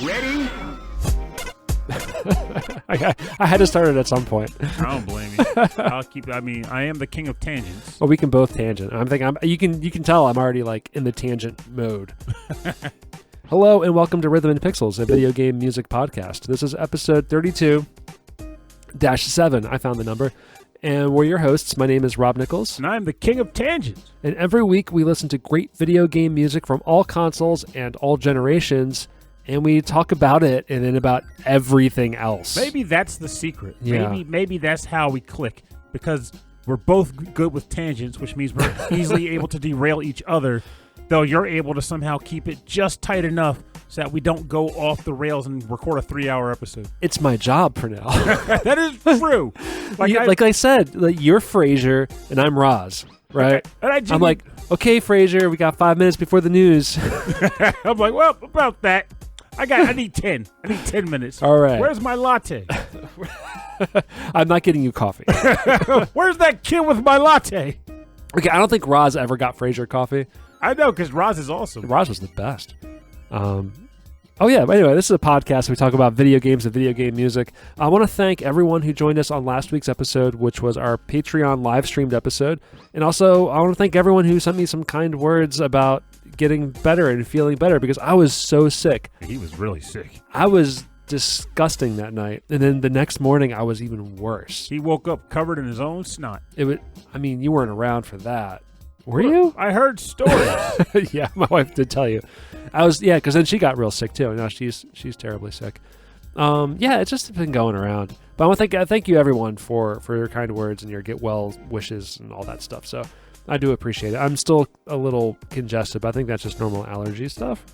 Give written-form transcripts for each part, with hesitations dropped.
Ready? I had to start it at some point. I don't blame you. I am the king of tangents. Well, we can both tangent. You can tell I'm already like in the tangent mode. Hello and welcome to Rhythm and Pixels, a video game music podcast. This is episode 32-7. I found the number. And we're your hosts. My name is Rob Nichols. And I'm the king of tangents. And every week we listen to great video game music from all consoles and all generations. And we talk about it and then about everything else. Maybe that's the secret. Yeah. Maybe that's how we click. Because we're both good with tangents, which means we're easily able to derail each other. Though you're able to somehow keep it just tight enough so that we don't go off the rails and record a 3-hour episode. It's my job, Pernell. That is true. Like I said, you're Frasier and I'm Roz, right? And I'm like, okay, Frasier, we got 5 minutes before the news. I'm like, well, about that. I need 10. I need 10 minutes. All right. Where's my latte? I'm not getting you coffee. Where's that kid with my latte? Okay, I don't think Roz ever got Frasier coffee. I know, because Roz is awesome. Roz was the best. Oh yeah, but anyway, this is a podcast. We talk about video games and video game music. I want to thank everyone who joined us on last week's episode, which was our Patreon live streamed episode. And also, I want to thank everyone who sent me some kind words about getting better and feeling better, because I was so sick. He was really sick. I was disgusting that night. And then the next morning, I was even worse. He woke up covered in his own snot. You weren't around for that. Were you? I heard stories. Yeah, my wife did tell you. Because then she got real sick too. Now she's terribly sick. It's just been going around. But I want to thank you everyone for your kind words and your get well wishes and all that stuff. So I do appreciate it. I'm still a little congested, but I think that's just normal allergy stuff.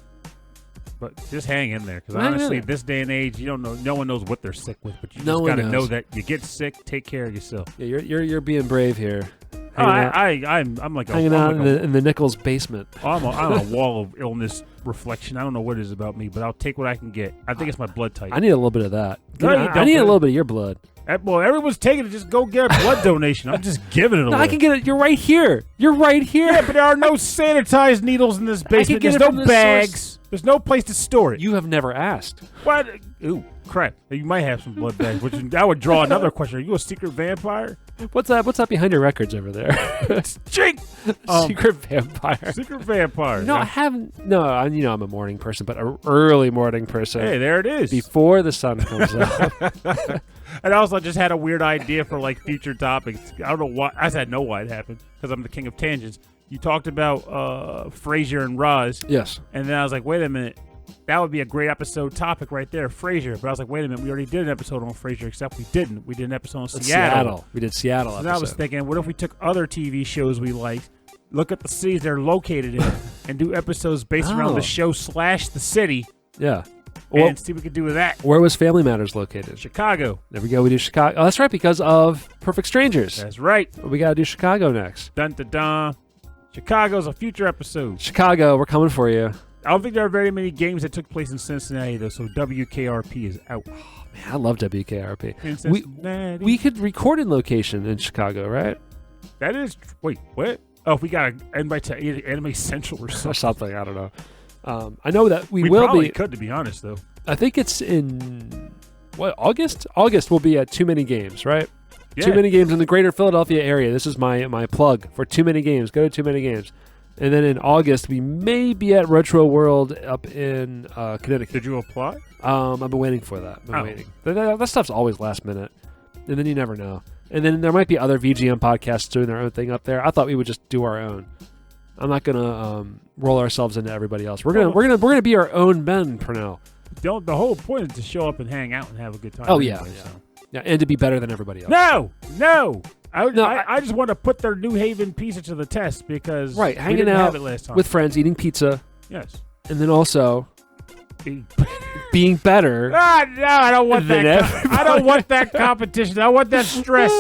But just hang in there, because honestly, this day and age, you don't know. No one knows what they're sick with, but you just got to know that you get sick, take care of yourself. Yeah, you're being brave here. I'm like hanging out in the Nichols basement. I'm a wall of illness reflection. I don't know what it is about me, but I'll take what I can get. I think it's my blood type. I need a little bit of that. I need a little bit of your blood. Well, everyone's taking it. Just go get a blood donation. I'm just giving it away. I can get it. You're right here. Yeah, but there are no sanitized needals in this basement. There's no bags. There's no place to store it. You have never asked. What? Ooh, crap. You might have some blood bags, which that would draw another question. Are you a secret vampire? What's that behind your records over there? Jake! Secret vampire. Secret vampire. No, I haven't. No, I'm a morning person, but an early morning person. Hey, there it is. Before the sun comes up. And also, I just had a weird idea for future topics. I don't know why. I said know why it happened, because I'm the king of tangents. You talked about Frasier and Roz. Yes. And then I was like, wait a minute. That would be a great episode topic right there, Frasier. But I was like, wait a minute. We already did an episode on Frasier, except we didn't. We did an episode on Seattle. We did Seattle episode. And I was thinking, what if we took other TV shows we liked, look at the cities they're located in, and do episodes based around the show / the city. Yeah. And see what we could do with that. Where was Family Matters located? Chicago. There we go. We do Chicago. Oh, that's right, because of Perfect Strangers. That's right. We got to do Chicago next. Dun dun dun. Chicago's a future episode. Chicago, we're coming for you. I don't think there are very many games that took place in Cincinnati, though, so WKRP is out. Oh, man, I love WKRP. We could record in location in Chicago, right? That is... Wait, what? Oh, if we got to invite to Anime Central or something. Or something, I don't know. I know that we will be... We probably could, to be honest, though. I think it's in... August? August will be at Too Many Games, right? Yeah. Too Many Games in the greater Philadelphia area. This is my plug for Too Many Games. Go to Too Many Games. And then in August, we may be at Retro World up in Connecticut. Did you apply? I've been waiting for that. Waiting. That stuff's always last minute. And then you never know. And then there might be other VGM podcasts doing their own thing up there. I thought we would just do our own. I'm not gonna roll ourselves into everybody else. We're gonna be our own men, Pernell. The whole point is to show up and hang out and have a good time. Oh anyway, yeah, and to be better than everybody else. No. I just want to put their New Haven pizza to the test, because hanging out with friends, eating pizza. Yes, and then also being better. No, I don't want that. I don't want that competition. I want that stress.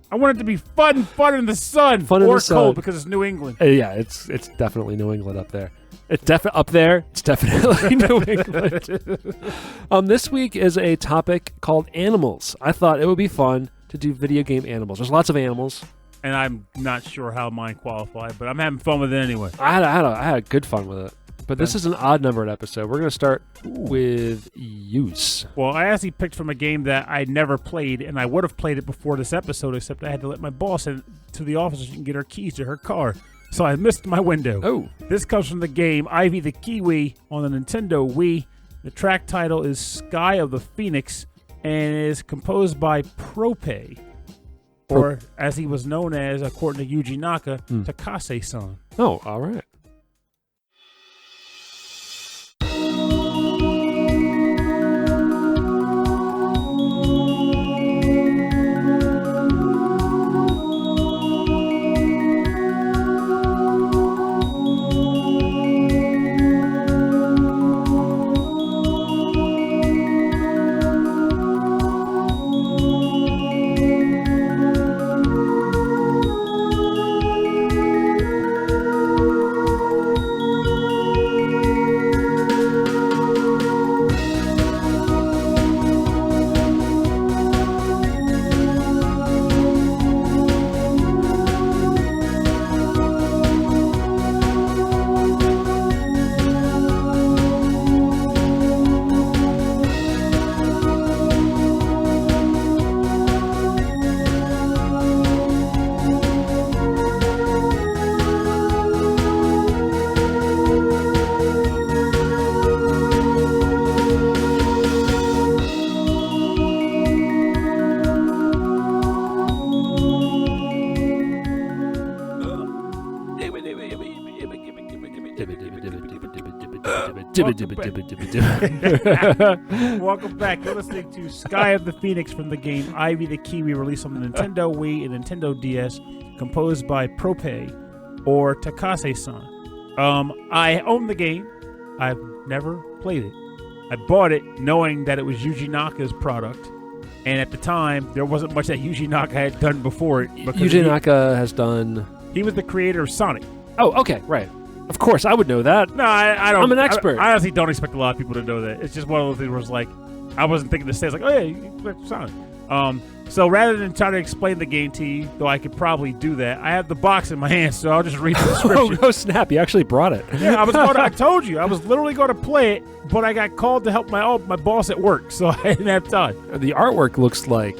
I want it to be fun in the sun, or cold, because it's New England. Yeah, it's definitely New England up there. It's definitely up there. It's definitely New England. This week is a topic called animals. I thought it would be fun to do video game animals. There's lots of animals. And I'm not sure how mine qualify, but I'm having fun with it anyway. I had good fun with it. But this is an odd numbered episode. We're going to start with Use. Well, I actually picked from a game that I never played, and I would have played it before this episode, except I had to let my boss in to the office so she can get her keys to her car. So I missed my window. Oh. This comes from the game Ivy the Kiwi on the Nintendo Wii. The track title is Sky of the Phoenix and is composed by Prope, or as he was known as, according to Yuji Naka, Takase-san. Oh, all right. Welcome back. You're listening to Sky of the Phoenix from the game Ivy the Kiwi, released on the Nintendo Wii and Nintendo DS, composed by Prope or Takase-san. I own the game. I've never played it. I bought it knowing that it was Yuji Naka's product, and at the time there wasn't much that Yuji Naka had done before it. Yuji Naka has done... He was the creator of Sonic. Oh, okay, right. Of course, I would know that. No, I don't. I'm an expert. I honestly don't expect a lot of people to know that. It's just one of those things where it's like, I wasn't thinking to say, it's like, oh yeah, you play Sonic. So rather than trying to explain the game to you, though I could probably do that, I have the box in my hand, so I'll just read the description. Oh, snap, you actually brought it. Yeah, I told you, I was literally going to play it, but I got called to help my boss at work, so I didn't have time. The artwork looks like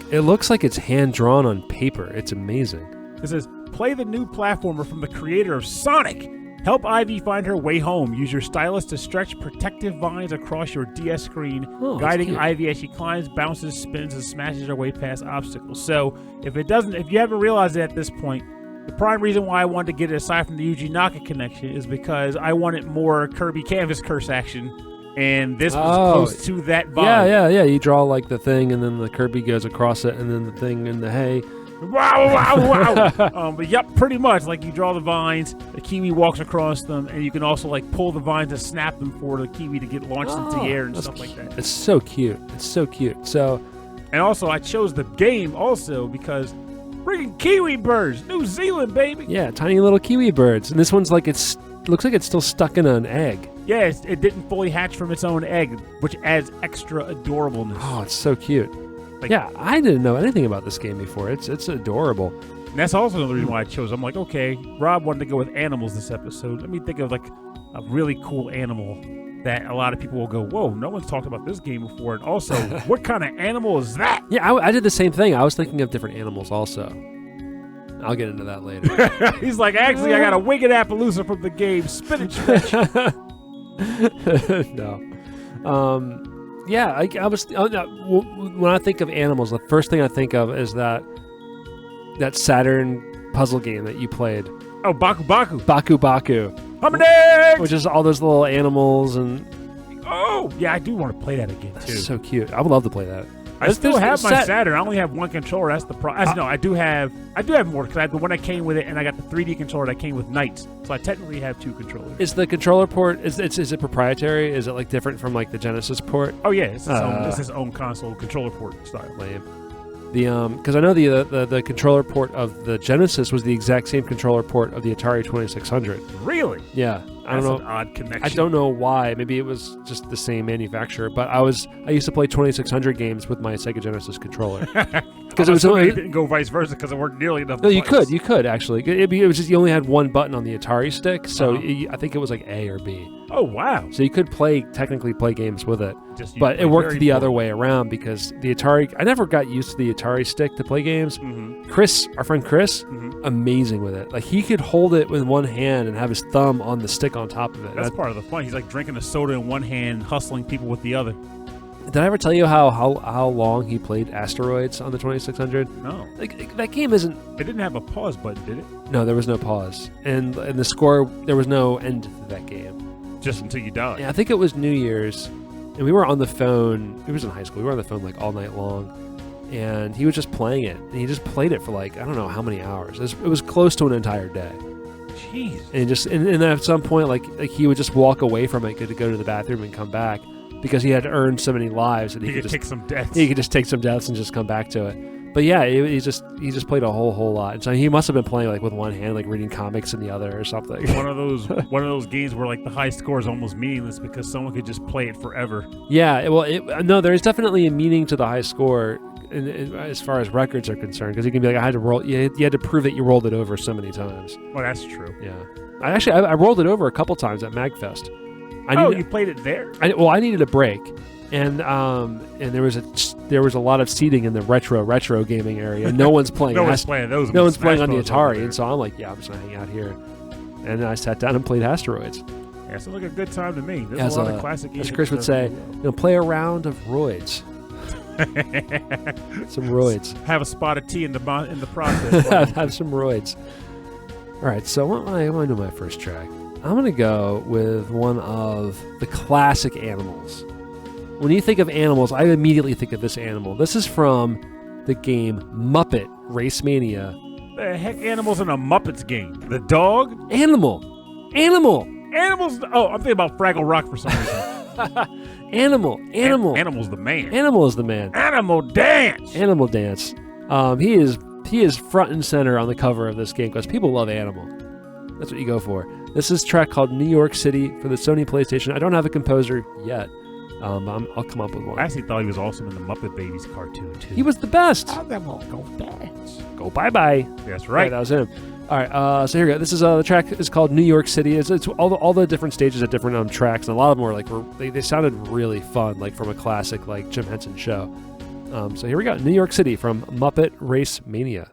it's hand-drawn on paper. It's amazing. It says, play the new platformer from the creator of Sonic. Help Ivy find her way home. Use your stylus to stretch protective vines across your DS screen, guiding Ivy as she climbs, bounces, spins, and smashes her way past obstacles. So, if you haven't realized it at this point, the prime reason why I wanted to get it, aside from the Yuji Naka connection, is because I wanted more Kirby Canvas Curse action, and this was close to that vibe. Yeah. You draw like the thing, and then the Kirby goes across it, and then the thing in the hay. Wow. But yep, pretty much. Like, you draw the vines, the Kiwi walks across them, and you can also like pull the vines and snap them for the Kiwi to get launched into the air and stuff like that. It's so cute. So, and also I chose the game also because freaking Kiwi birds, New Zealand, baby. Yeah, tiny little Kiwi birds, and this one's like looks like it's still stuck in an egg. Yeah, it didn't fully hatch from its own egg, which adds extra adorableness. Oh, it's so cute. Like, yeah, I didn't know anything about this game before. It's adorable. And that's also another reason why I chose. I'm like, okay, Rob wanted to go with animals this episode. Let me think of like a really cool animal that a lot of people will go, whoa, no one's talked about this game before. And also, what kind of animal is that? Yeah, I did the same thing. I was thinking of different animals also. I'll get into that later. He's like, actually, I got a Wicked Appaloosa from the game Spinach Fetch. No. Yeah, I was. When I think of animals, the first thing I think of is that Saturn puzzle game that you played. Oh, Baku Baku. Baku Baku. Hummingbirds! Which is all those little animals and. Oh, yeah, I do want to play that again too. That's so cute. I would love to play that. I still have my Saturn. I only have one controller. That's the problem. No, I do have more because I have the one that came with it, and I got the 3D controller that came with Knights. So I technically have two controllers. Is the controller port is it proprietary? Is it like different from like the Genesis port? Oh yeah, it's its own console controller port style. Lame. Because I know the controller port of the Genesis was the exact same controller port of the Atari 2600. Really? Yeah. That's an odd connection. I don't know why. Maybe it was just the same manufacturer. But I used to play 2600 games with my Sega Genesis controller. because it was it only. didn't go vice versa because it weren't nearly enough. No, you buttons. could actually. It was just you only had one button on the Atari stick, so Uh-huh. I think it was like A or B. Oh wow! So you could technically play games with it, Just but use it worked very the other poorly. way around because the Atari. I never got used to the Atari stick to play games. Mhm. Chris, our friend Chris, Mhm. amazing with it. Like he could hold it with one hand and have his thumb on the stick on top of it. That's part of the fun. He's like drinking a soda in one hand, hustling people with the other. Did I ever tell you how long he played Asteroids on the 2600? No, Like that game isn't. it didn't have a pause button, did it? No, there was no pause, and the score there was no end to that game. Just until you died. Yeah, I think it was New Year's, and we were on the phone. It was in high school. We were on the phone like all night long, and he was just playing it. And he just played it for like I don't know how many hours. It was close to an entire day. Jeez. And then at some point, like he would just walk away from it to go to the bathroom and come back because he had earned so many lives that He could just take some deaths. he could just take some deaths and just come back to it. But yeah, he just played a whole lot. And so he must have been playing like with one hand, like reading comics in the other or something. one of those games where like the high score is almost meaningless because someone could just play it forever. Yeah, no, there is definitely a meaning to the high score as far as records are concerned because you can be like, I had to roll. You had to prove that you rolled it over so many times. Well, that's true. Yeah, I rolled it over a couple times at MagFest. You played it there? I needed a break, and there was a lot of seating in the retro gaming area. No one's playing. No one's playing those. No one's playing on the Smash Bros. over Atari, there. and so I'm like, yeah, I'm just gonna hang out here. And I sat down and played Asteroids. Yeah, sounds like a good time to me. There's As a lot of classic games. As Chris would say, play a round of roids. Some roids. Have a spot of tea in the process. Have some roids. All right, so what am I do my first track? I'm going to go with one of the classic animals. When you think of animals, I immediately think of this animal. This is from the game Muppet Racemania. The heck, animals in a Muppets game? The dog? Animal. Animals? Oh, I'm thinking about Fraggle Rock for some reason. Animal. Animal's the man. Animal is the man. Animal dance. Animal Dance. He is front and center on the cover of this game because people love Animal. That's what you go for. This is a track called New York City for the Sony PlayStation. I don't have a composer yet. I'll come up with one. I actually thought he was awesome in the Muppet Babies cartoon too. He was the best. That won't go dance. Go bye-bye. That's right. Yeah, that was him. All right, so here we go. This is the track is called New York City. It's all the different stages at different tracks, and a lot of them were like they sounded really fun, like from a classic like Jim Henson show. So here we go, New York City from Muppet Racemania.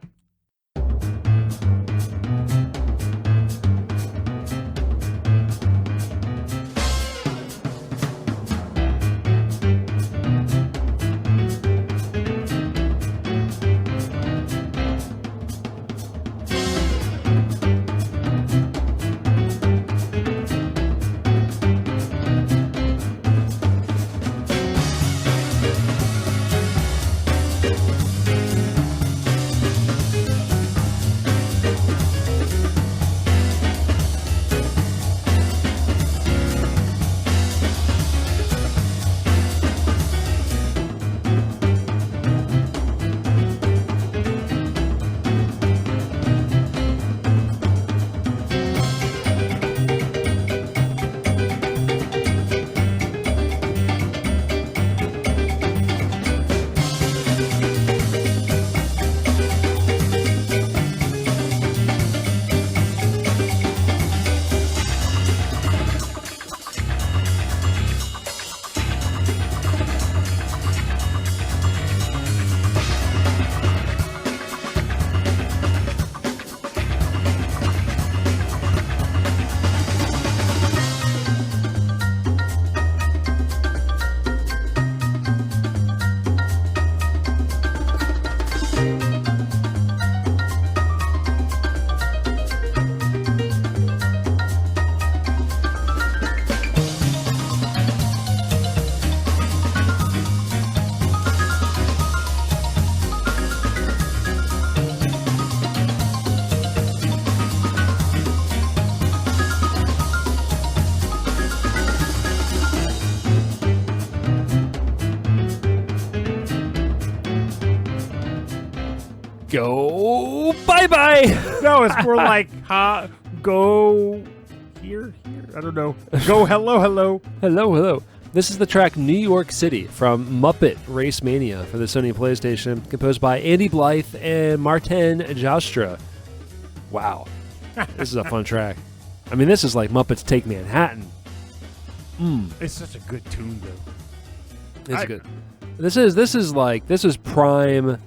Go bye-bye. No, it's more like go here. I don't know. Go hello. Hello. This is the track New York City from Muppet Racemania for the Sony PlayStation, composed by Andy Blythe and Marten Joustra. Wow. This is a fun track. I mean, this is like Muppets Take Manhattan. It's such a good tune, though. It's good. This is prime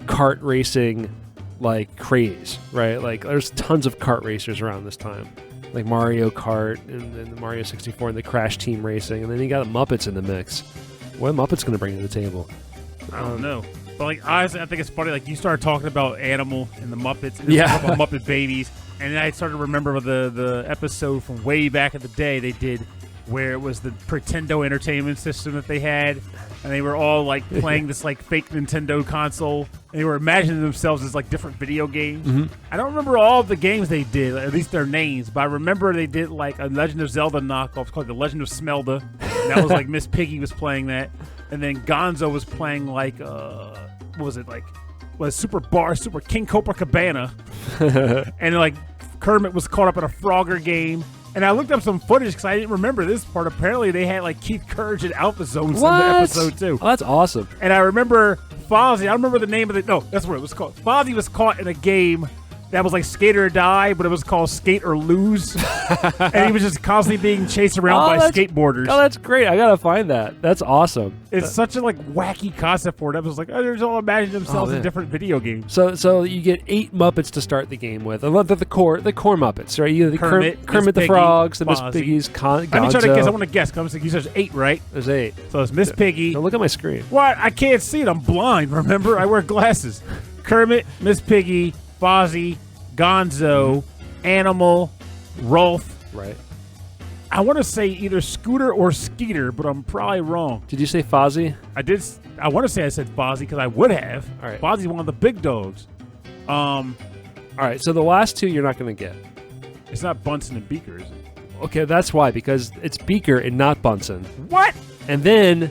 kart racing like craze, right? Like there's tons of kart racers around this time. Like Mario Kart and the Mario 64 and the Crash Team Racing, and then you got Muppets in the mix. What are Muppets going to bring to the table? I don't know. But like honestly, I think it's funny. Like you started talking about Animal and the Muppets, and Yeah. about Muppet Babies, and then I started to remember the episode from way back in the day they did, where it was the Pretendo Entertainment System that they had, and they were all like playing this like fake Nintendo console, and they were imagining themselves as like different video games. Mm-hmm. I don't remember all of the games they did, at least their names, but I remember they did like a Legend of Zelda knockoff called The Legend of Smelda. And that was like Miss Piggy was playing that, and then Gonzo was playing like what was it like? Was Super King Copacabana, and like Kermit was caught up in a Frogger game. And I looked up some footage because I didn't remember this part. Apparently, they had like Keith Courage and Alpha Zones in the episode too. Oh, that's awesome. And I remember Fozzie. I don't remember the name of it. No, that's what it was called. Fozzie was caught in a game that was like Skate or Die, but it was called Skate or Lose. And he was just constantly being chased around by skateboarders. Oh, that's great. I gotta find that. That's awesome. It's such a like wacky concept for it. I was like, oh, they're all imagining themselves in different video games. So you get 8 Muppets to start the game with. I love the core Muppets, right? You have the Kermit the Frogs, the Miss Piggies, Gonzo. Let me try to guess. I want to guess. Because you said 8, right? There's 8. So it's Miss Piggy. Now look at my screen. What? I can't see it. I'm blind. Remember, I wear glasses. Kermit, Miss Piggy, Fozzie, Gonzo, Animal, Rolf. Right. I want to say either Scooter or Skeeter, but I'm probably wrong. Did you say Fozzie? I did. I want to say I said Fozzie because I would have. All right. Fozzie's one of the big dogs. All right. So the last 2 you're not going to get. It's not Bunsen and Beaker, is it? Okay, that's why, because it's Beaker and not Bunsen. What? And then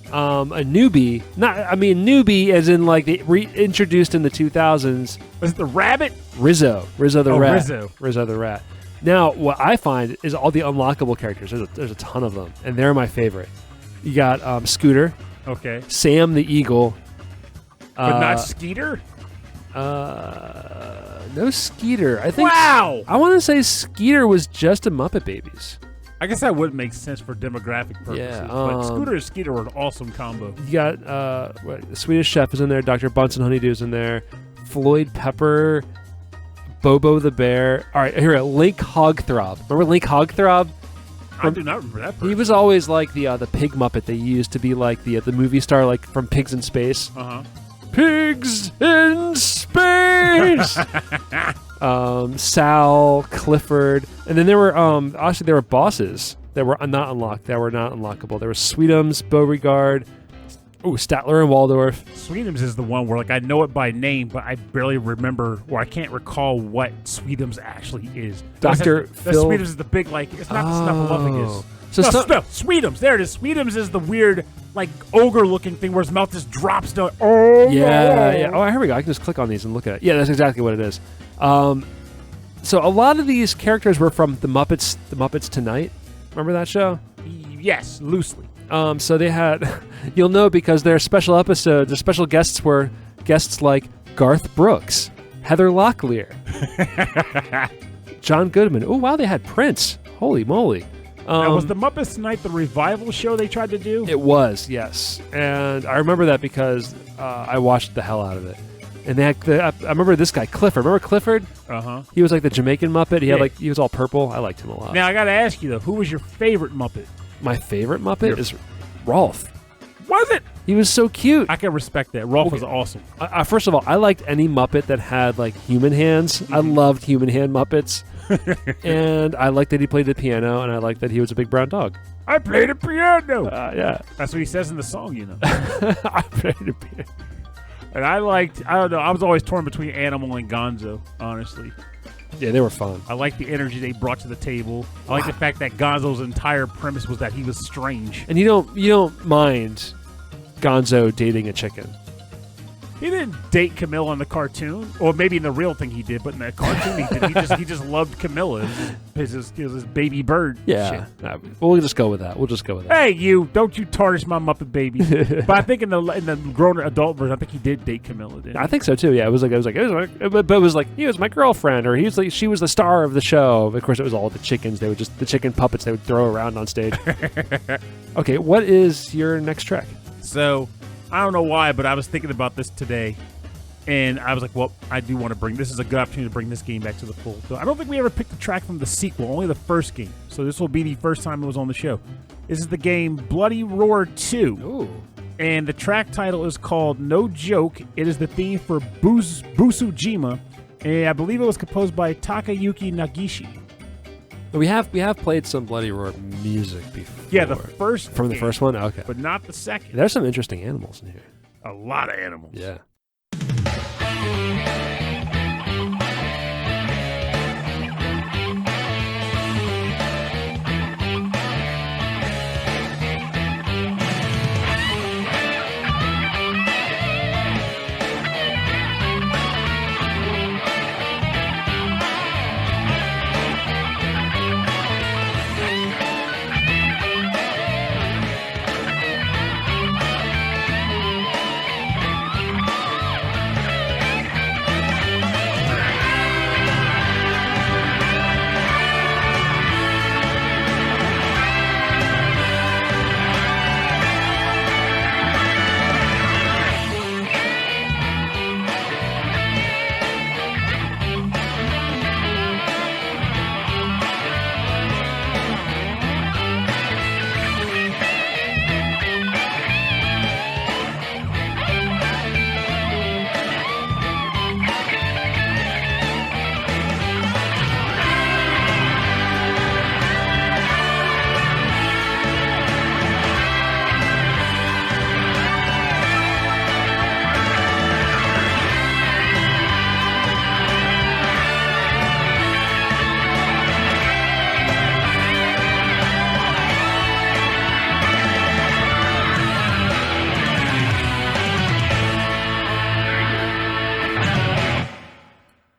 a newbie, newbie as in like they reintroduced in the 2000s. Was it the rabbit? Rizzo the rat. Rizzo the rat. Now, what I find is all the unlockable characters. There's a ton of them, and they're my favorite. You got Scooter. Okay. Sam the Eagle. But not Skeeter? No Skeeter. I think. Wow! I want to say Skeeter was just a Muppet Babies. I guess that would make sense for demographic purposes. Yeah, but Scooter and Skeeter were an awesome combo. You got the Swedish Chef is in there. Dr. Bunsen Honeydew's in there. Floyd Pepper. Bobo the Bear. All right, here, Link Hogthrob. Remember Link Hogthrob? I do not remember that person. He was always like the pig Muppet they used to be like the movie star, like from Pigs in Space. Uh-huh. Pigs in Space! Sal, Clifford. And then there were, actually there were bosses that were not unlocked, that were not unlockable. There were Sweetums, Beauregard, Statler and Waldorf. Sweetums is the one where like I know it by name, but I barely remember, or I can't recall what Sweetums actually is. Dr. Phil. Sweetums is the big like. It's not the Snuffleupagus. So Sweetums. There it is. Sweetums is the weird like ogre-looking thing where his mouth just drops down. Oh yeah. Oh, here we go. I can just click on these and look at it. Yeah, that's exactly what it is. So a lot of these characters were from the Muppets Tonight. Remember that show? Yes, loosely. So they had, you'll know because their special episodes, their special guests were guests like Garth Brooks, Heather Locklear, John Goodman. Oh, wow, they had Prince. Holy moly. Now, was the Muppets Tonight the revival show they tried to do? It was, yes. And I remember that because I watched the hell out of it. And they had I remember this guy, Clifford. Remember Clifford? Uh-huh. He was like the Jamaican Muppet. He was all purple. I liked him a lot. Now, I got to ask you, though, who was your favorite Muppet? My favorite Muppet is Rolf. Was it? He was so cute. I can respect that. Rolf was awesome. First of all, I liked any Muppet that had like human hands. I loved human hand Muppets. And I liked that he played the piano, and I liked that he was a big brown dog. I played the piano. Yeah. That's what he says in the song, you know. I played the piano. And I don't know, I was always torn between Animal and Gonzo, honestly. Yeah, they were fun. I like the energy they brought to the table. I like the fact that Gonzo's entire premise was that he was strange. And you don't mind Gonzo dating a chicken. He didn't date Camilla in the cartoon, or maybe in the real thing he did, but in the cartoon he did. He just loved Camilla. It was his baby bird. Yeah, shit. We'll just go with that. Hey, you! Don't you tarnish my Muppet baby. But I think in the grown adult version, I think he did date Camilla. Didn't he? I think so too. Yeah, it was like he was my girlfriend, or she was the star of the show. Of course, it was all the chickens. The chicken puppets they would throw around on stage. Okay, what is your next track? So, I don't know why, but I was thinking about this today, and I was like, well, I do want to this is a good opportunity to bring this game back to the fold. So I don't think we ever picked a track from the sequel, only the first game. So this will be the first time it was on the show. This is the game Bloody Roar 2. Ooh. And the track title is called No Joke. It is the theme for Busujima, and I believe it was composed by Takayuki Negishi. We have played some Bloody Roar music before. Yeah, the first from the game, first one. Okay, but not the second. There's some interesting animals in here. A lot of animals. Yeah.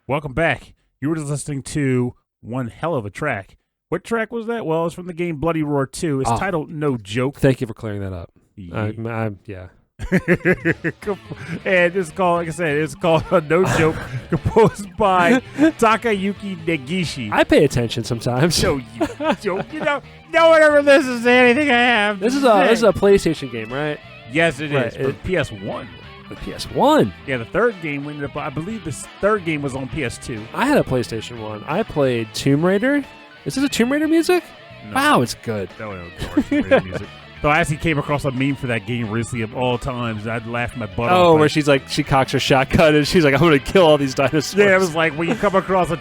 Welcome back. You were just listening to one hell of a track. What track was that? Well, it's from the game Bloody Roar 2. It's titled No Joke. Thank you for clearing that up. Yeah. And it's called, like I said, it's called No Joke, composed by Takayuki Negishi. I pay attention sometimes. No, you joke. You know, no one ever listens to anything I have. This is a PlayStation game, right? Yes, it is. For PS1. The PS1. Yeah, the third game ended up. I believe this third game was on PS2. I had a PlayStation 1. I played Tomb Raider. Is this a Tomb Raider music? No. Wow, it's good. No, Tomb Raider music. So I actually came across a meme for that game recently of all times. I'd laughed my butt off. Oh, where she's like, she cocks her shotgun and she's like, I'm going to kill all these dinosaurs. Yeah, it was like when you come across a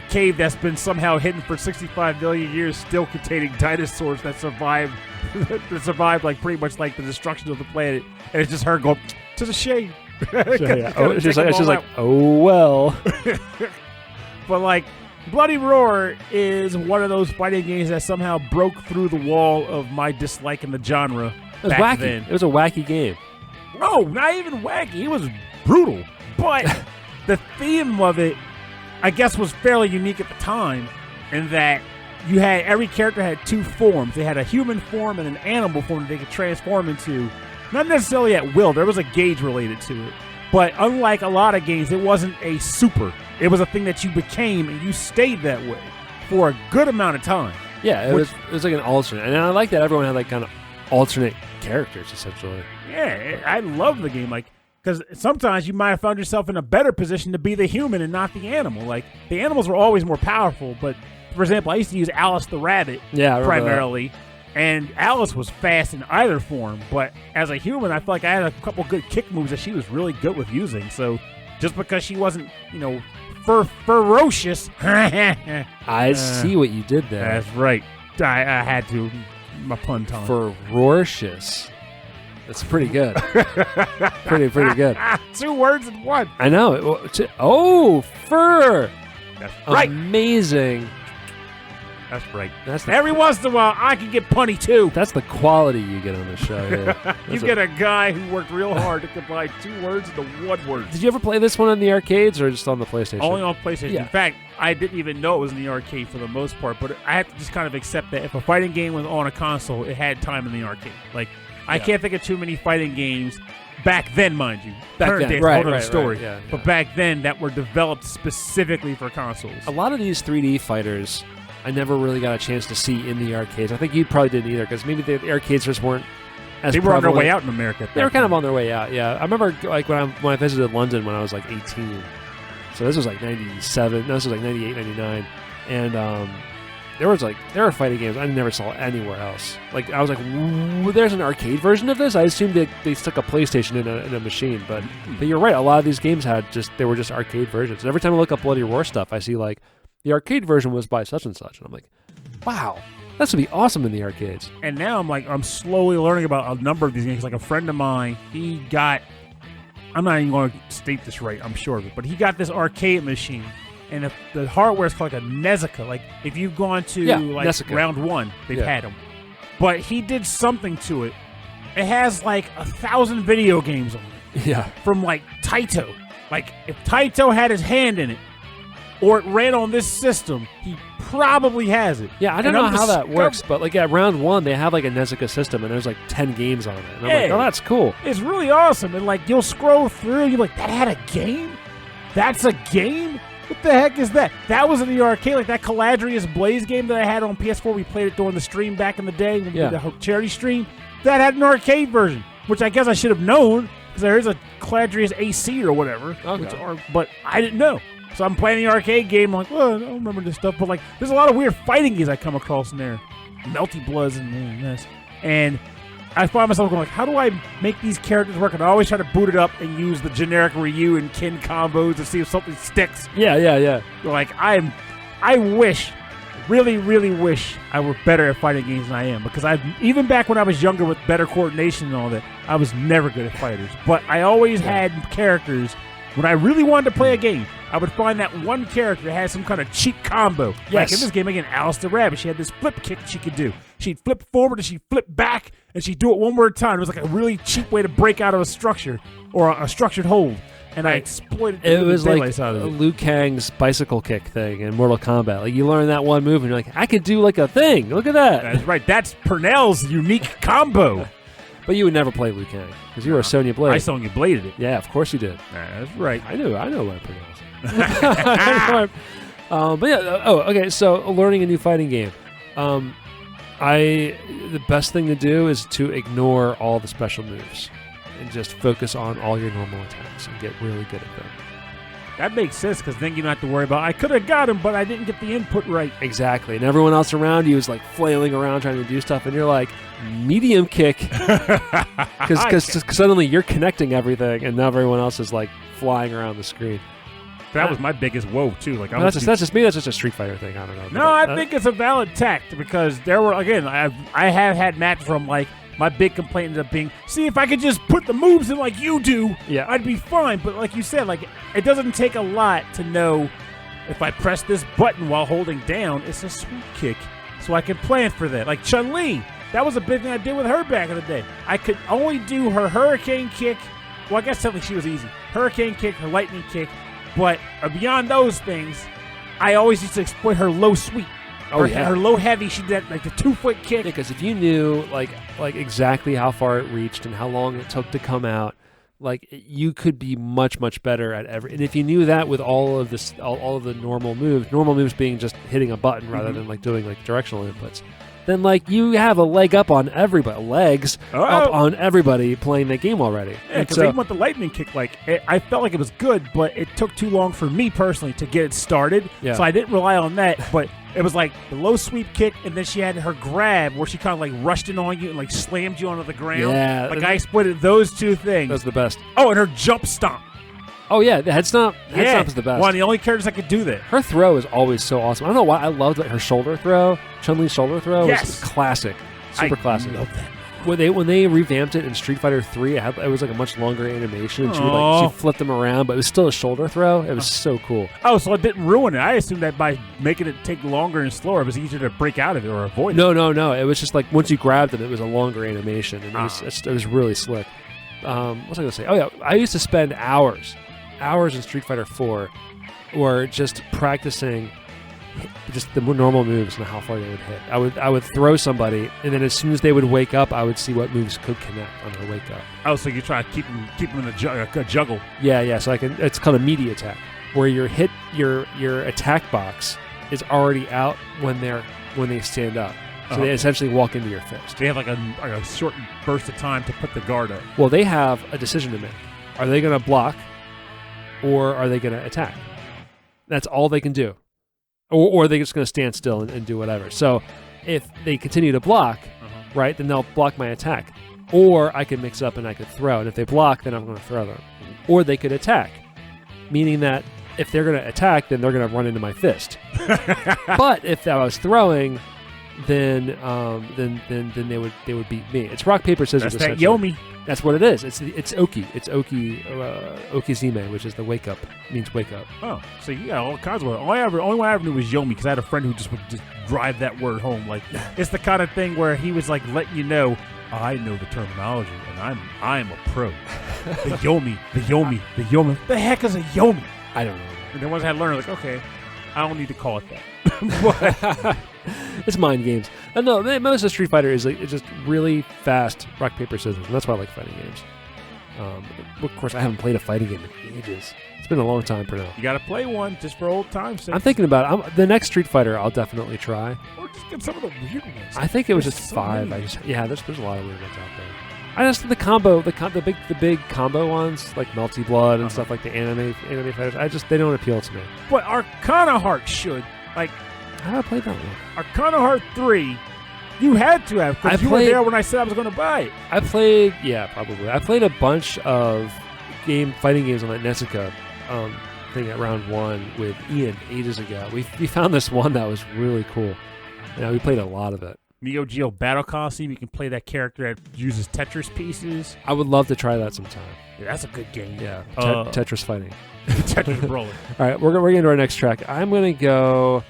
cave that's been somehow hidden for 65 million years, still containing dinosaurs that survived like pretty much like the destruction of the planet, and it's just her going, "It's a shame." She's like, oh well. But like, Bloody Roar is one of those fighting games that somehow broke through the wall of my dislike in the genre. It was back wacky. then. It was a wacky game. No, not even wacky. It was brutal. But the theme of it, I guess, was fairly unique at the time, in that you had every character had two forms. They had a human form and an animal form that they could transform into. Not necessarily at will. There was a gauge related to it. But unlike a lot of games, it wasn't a super. It was a thing that you became, and you stayed that way for a good amount of time. Yeah, it was like an alternate. And I like that everyone had like kind of alternate characters, essentially. Yeah, I love the game. Like, because sometimes you might have found yourself in a better position to be the human and not the animal. Like, the animals were always more powerful, but, for example, I used to use Alice the Rabbit primarily. That. And Alice was fast in either form, but as a human, I felt like I had a couple good kick moves that she was really good with using. So just because she wasn't, ferocious. I see what you did there. That's right. I had to. My pun time. Ferocious. That's pretty good. pretty good. 2 words in one. I know. Fur. That's right. Amazing. That's right. That's Every once in a while, I can get punny too. That's the quality you get on the show. Yeah. You get a guy who worked real hard to combine 2 words into 1 word. Did you ever play this one in the arcades or just on the PlayStation? Only on PlayStation. Yeah. In fact, I didn't even know it was in the arcade for the most part, but I had to just kind of accept that if a fighting game was on a console, it had time in the arcade. Like, I can't think of too many fighting games back then, mind you. Current day, right, right, story. Right, yeah. But back then, that were developed specifically for consoles. A lot of these 3D fighters, I never really got a chance to see in the arcades. I think you probably didn't either, because maybe the arcades just weren't as They were on their prevalent. way out in America. They were kind of on their way out, yeah. I remember like when I visited London when I was like 18. So this was like 97. No, this was like 98, 99. And there were fighting games I never saw anywhere else. Like I was like, there's an arcade version of this? I assumed they stuck a PlayStation in a machine, but you're right. A lot of these games they were just arcade versions. And every time I look up Bloody Roar stuff, I see like the arcade version was by such and such, and I'm like, wow, this would be awesome in the arcades. And now I'm slowly learning about a number of these games. Like a friend of mine, he got, I'm not even going to state this right, I'm sure of it, but he got this arcade machine, and the hardware is called like a Nezuka. Like if you've gone to Nezuka. round 1, they've had them. But he did something to it. It has like 1,000 video games on it. Yeah. From like Taito. Like if Taito had his hand in it, or it ran on this system, he probably has it. Yeah, I don't know how that works, but like at round 1, they have like a Nezuka system, and there's like 10 games on it. And I'm like, oh, that's cool. It's really awesome. And like you'll scroll through, and you're like, that had a game? That's a game? What the heck is that? That was in the arcade, like that Caladrius Blaze game that I had on PS4. We played it during the stream back in the day, when we did the charity stream. That had an arcade version, which I guess I should have known, because there is a Caladrius AC or whatever. Okay. But I didn't know. So I'm playing the arcade game. I'm like, well, I don't remember this stuff. But like, there's a lot of weird fighting games I come across in there. Melty Bloods and this. And I find myself going like, how do I make these characters work? And I always try to boot it up and use the generic Ryu and Ken combos to see if something sticks. Yeah. Like, I wish, really, really wish I were better at fighting games than I am. Because even back when I was younger with better coordination and all that, I was never good at fighters. But I always had characters. When I really wanted to play a game, I would find that one character that had some kind of cheap combo. Yes. Like in this game, again, Alice the Rabbit, she had this flip kick she could do. She'd flip forward and she'd flip back, and she'd do it one more time. It was like a really cheap way to break out of a structure or a structured hold. And I exploited it. It was like out of it. Liu Kang's bicycle kick thing in Mortal Kombat. Like you learn that one move, and you're like, I could do like a thing. Look at that. That's right. That's Purnell's unique combo. But you would never play Liu Kang because you were a Sonya Blade. I Sonya Bladed it. Yeah, of course you did. That's right. I know what Purnell's. But yeah. Oh, okay. So learning a new fighting game. The best thing to do is to ignore all the special moves and just focus on all your normal attacks and get really good at them. That makes sense, because then you don't have to worry about, I could have got him, but I didn't get the input right. Exactly. And everyone else around you is like flailing around trying to do stuff, and you're like, medium kick. Because suddenly you're connecting everything, and now everyone else is like flying around the screen. That was my biggest woe, too. Like, that's just me. That's just a Street Fighter thing. I don't know. No, I think it's a valid tact, because there were, again, I have had matches from, like, my big complaint ended up being, see, if I could just put the moves in like you do, I'd be fine. But like you said, like it doesn't take a lot to know if I press this button while holding down, it's a sweep kick. So I can plan for that. Like Chun-Li, that was a big thing I did with her back in the day. I could only do her hurricane kick. Well, I guess technically she was easy. Hurricane kick, her lightning kick. But beyond those things, I always used to exploit her low sweep. Her low heavy, she did like the 2-foot kick. Because if you knew like exactly how far it reached and how long it took to come out, like you could be much better at every. And if you knew that with all of this, all of the normal moves being just hitting a button rather than like doing like directional inputs, then like you have a leg up on everybody, up on everybody playing the game already. Yeah, because even with the lightning kick, like I felt like it was good, but it took too long for me personally to get it started. Yeah. So I didn't rely on that, but. It was like the low sweep kick, and then she had her grab where she kind of like rushed in on you and like slammed you onto the ground. Yeah. Like I exploited those two things. That's the best. Oh, and her jump stomp. Oh, yeah. The head stomp. Head stomp is the best. One of the only characters that could do that. Her throw is always so awesome. I don't know why. I loved her shoulder throw. Chun-Li's shoulder throw was classic. Super classic. I love that. when they revamped it in Street Fighter 3, it was like a much longer animation. And she flipped them around, but it was still a shoulder throw. It was so cool. Oh, so it didn't ruin it. I assumed that by making it take longer and slower, it was easier to break out of it or avoid it. No. It was just like once you grabbed it was a longer animation, and it was really slick. What was I going to say? Oh yeah, I used to spend hours in Street Fighter 4, or just practicing just the normal moves and how far they would hit. I would throw somebody, and then as soon as they would wake up, I would see what moves could connect on their wake up. Oh, so you try to keep them in a juggle. Yeah. So it's called a meaty attack, where your attack box is already out when they stand up. So they essentially walk into your fist. They have like a short burst of time to put the guard up. Well, they have a decision to make. Are they going to block, or are they going to attack? That's all they can do. Or are they just going to stand still and do whatever? So if they continue to block, right, then they'll block my attack. Or I could mix up and I could throw. And if they block, then I'm going to throw them. Or they could attack, meaning that if they're going to attack, then they're going to run into my fist. But if I was throwing, then they would beat me. It's rock, paper, scissors. That's that Yomi. That's what it is. It's Oki. It's Okizime, which is the wake up. Means wake up. Oh, so you got all kinds of words. Only one I ever knew was Yomi, because I had a friend who just would just drive that word home. Like, it's the kind of thing where he was like letting you know, I know the terminology, and I'm a pro. The Yomi. The heck is a Yomi? I don't know. And then once I had learned, like, okay, I don't need to call it that. It's mind games. No, most of Street Fighter is just really fast rock, paper, scissors, and that's why I like fighting games. Of course, I haven't played a fighting game in ages. It's been a long time for now. You got to play one just for old time's sake. I'm thinking about it. The next Street Fighter I'll definitely try. Or just get some of the weird ones. I think it was just 5. Many. There's a lot of weird ones out there. I just the big combo ones like Melty Blood and stuff like the anime fighters. They don't appeal to me. But Arcana Heart should. Like, how did I play that one? Arcana Heart 3, you had to have, because you were there when I said I was going to buy it. I played, probably. I played a bunch of fighting games on that Nessica thing at round 1 with Ian ages ago. We found this one that was really cool. We played a lot of it. Neo Geo Battle Coliseum, you can play that character that uses Tetris pieces. I would love to try that sometime. Yeah, that's a good game. Yeah, Tetris fighting. Tetris brawler. All right, we're going to our next track. I'm going to go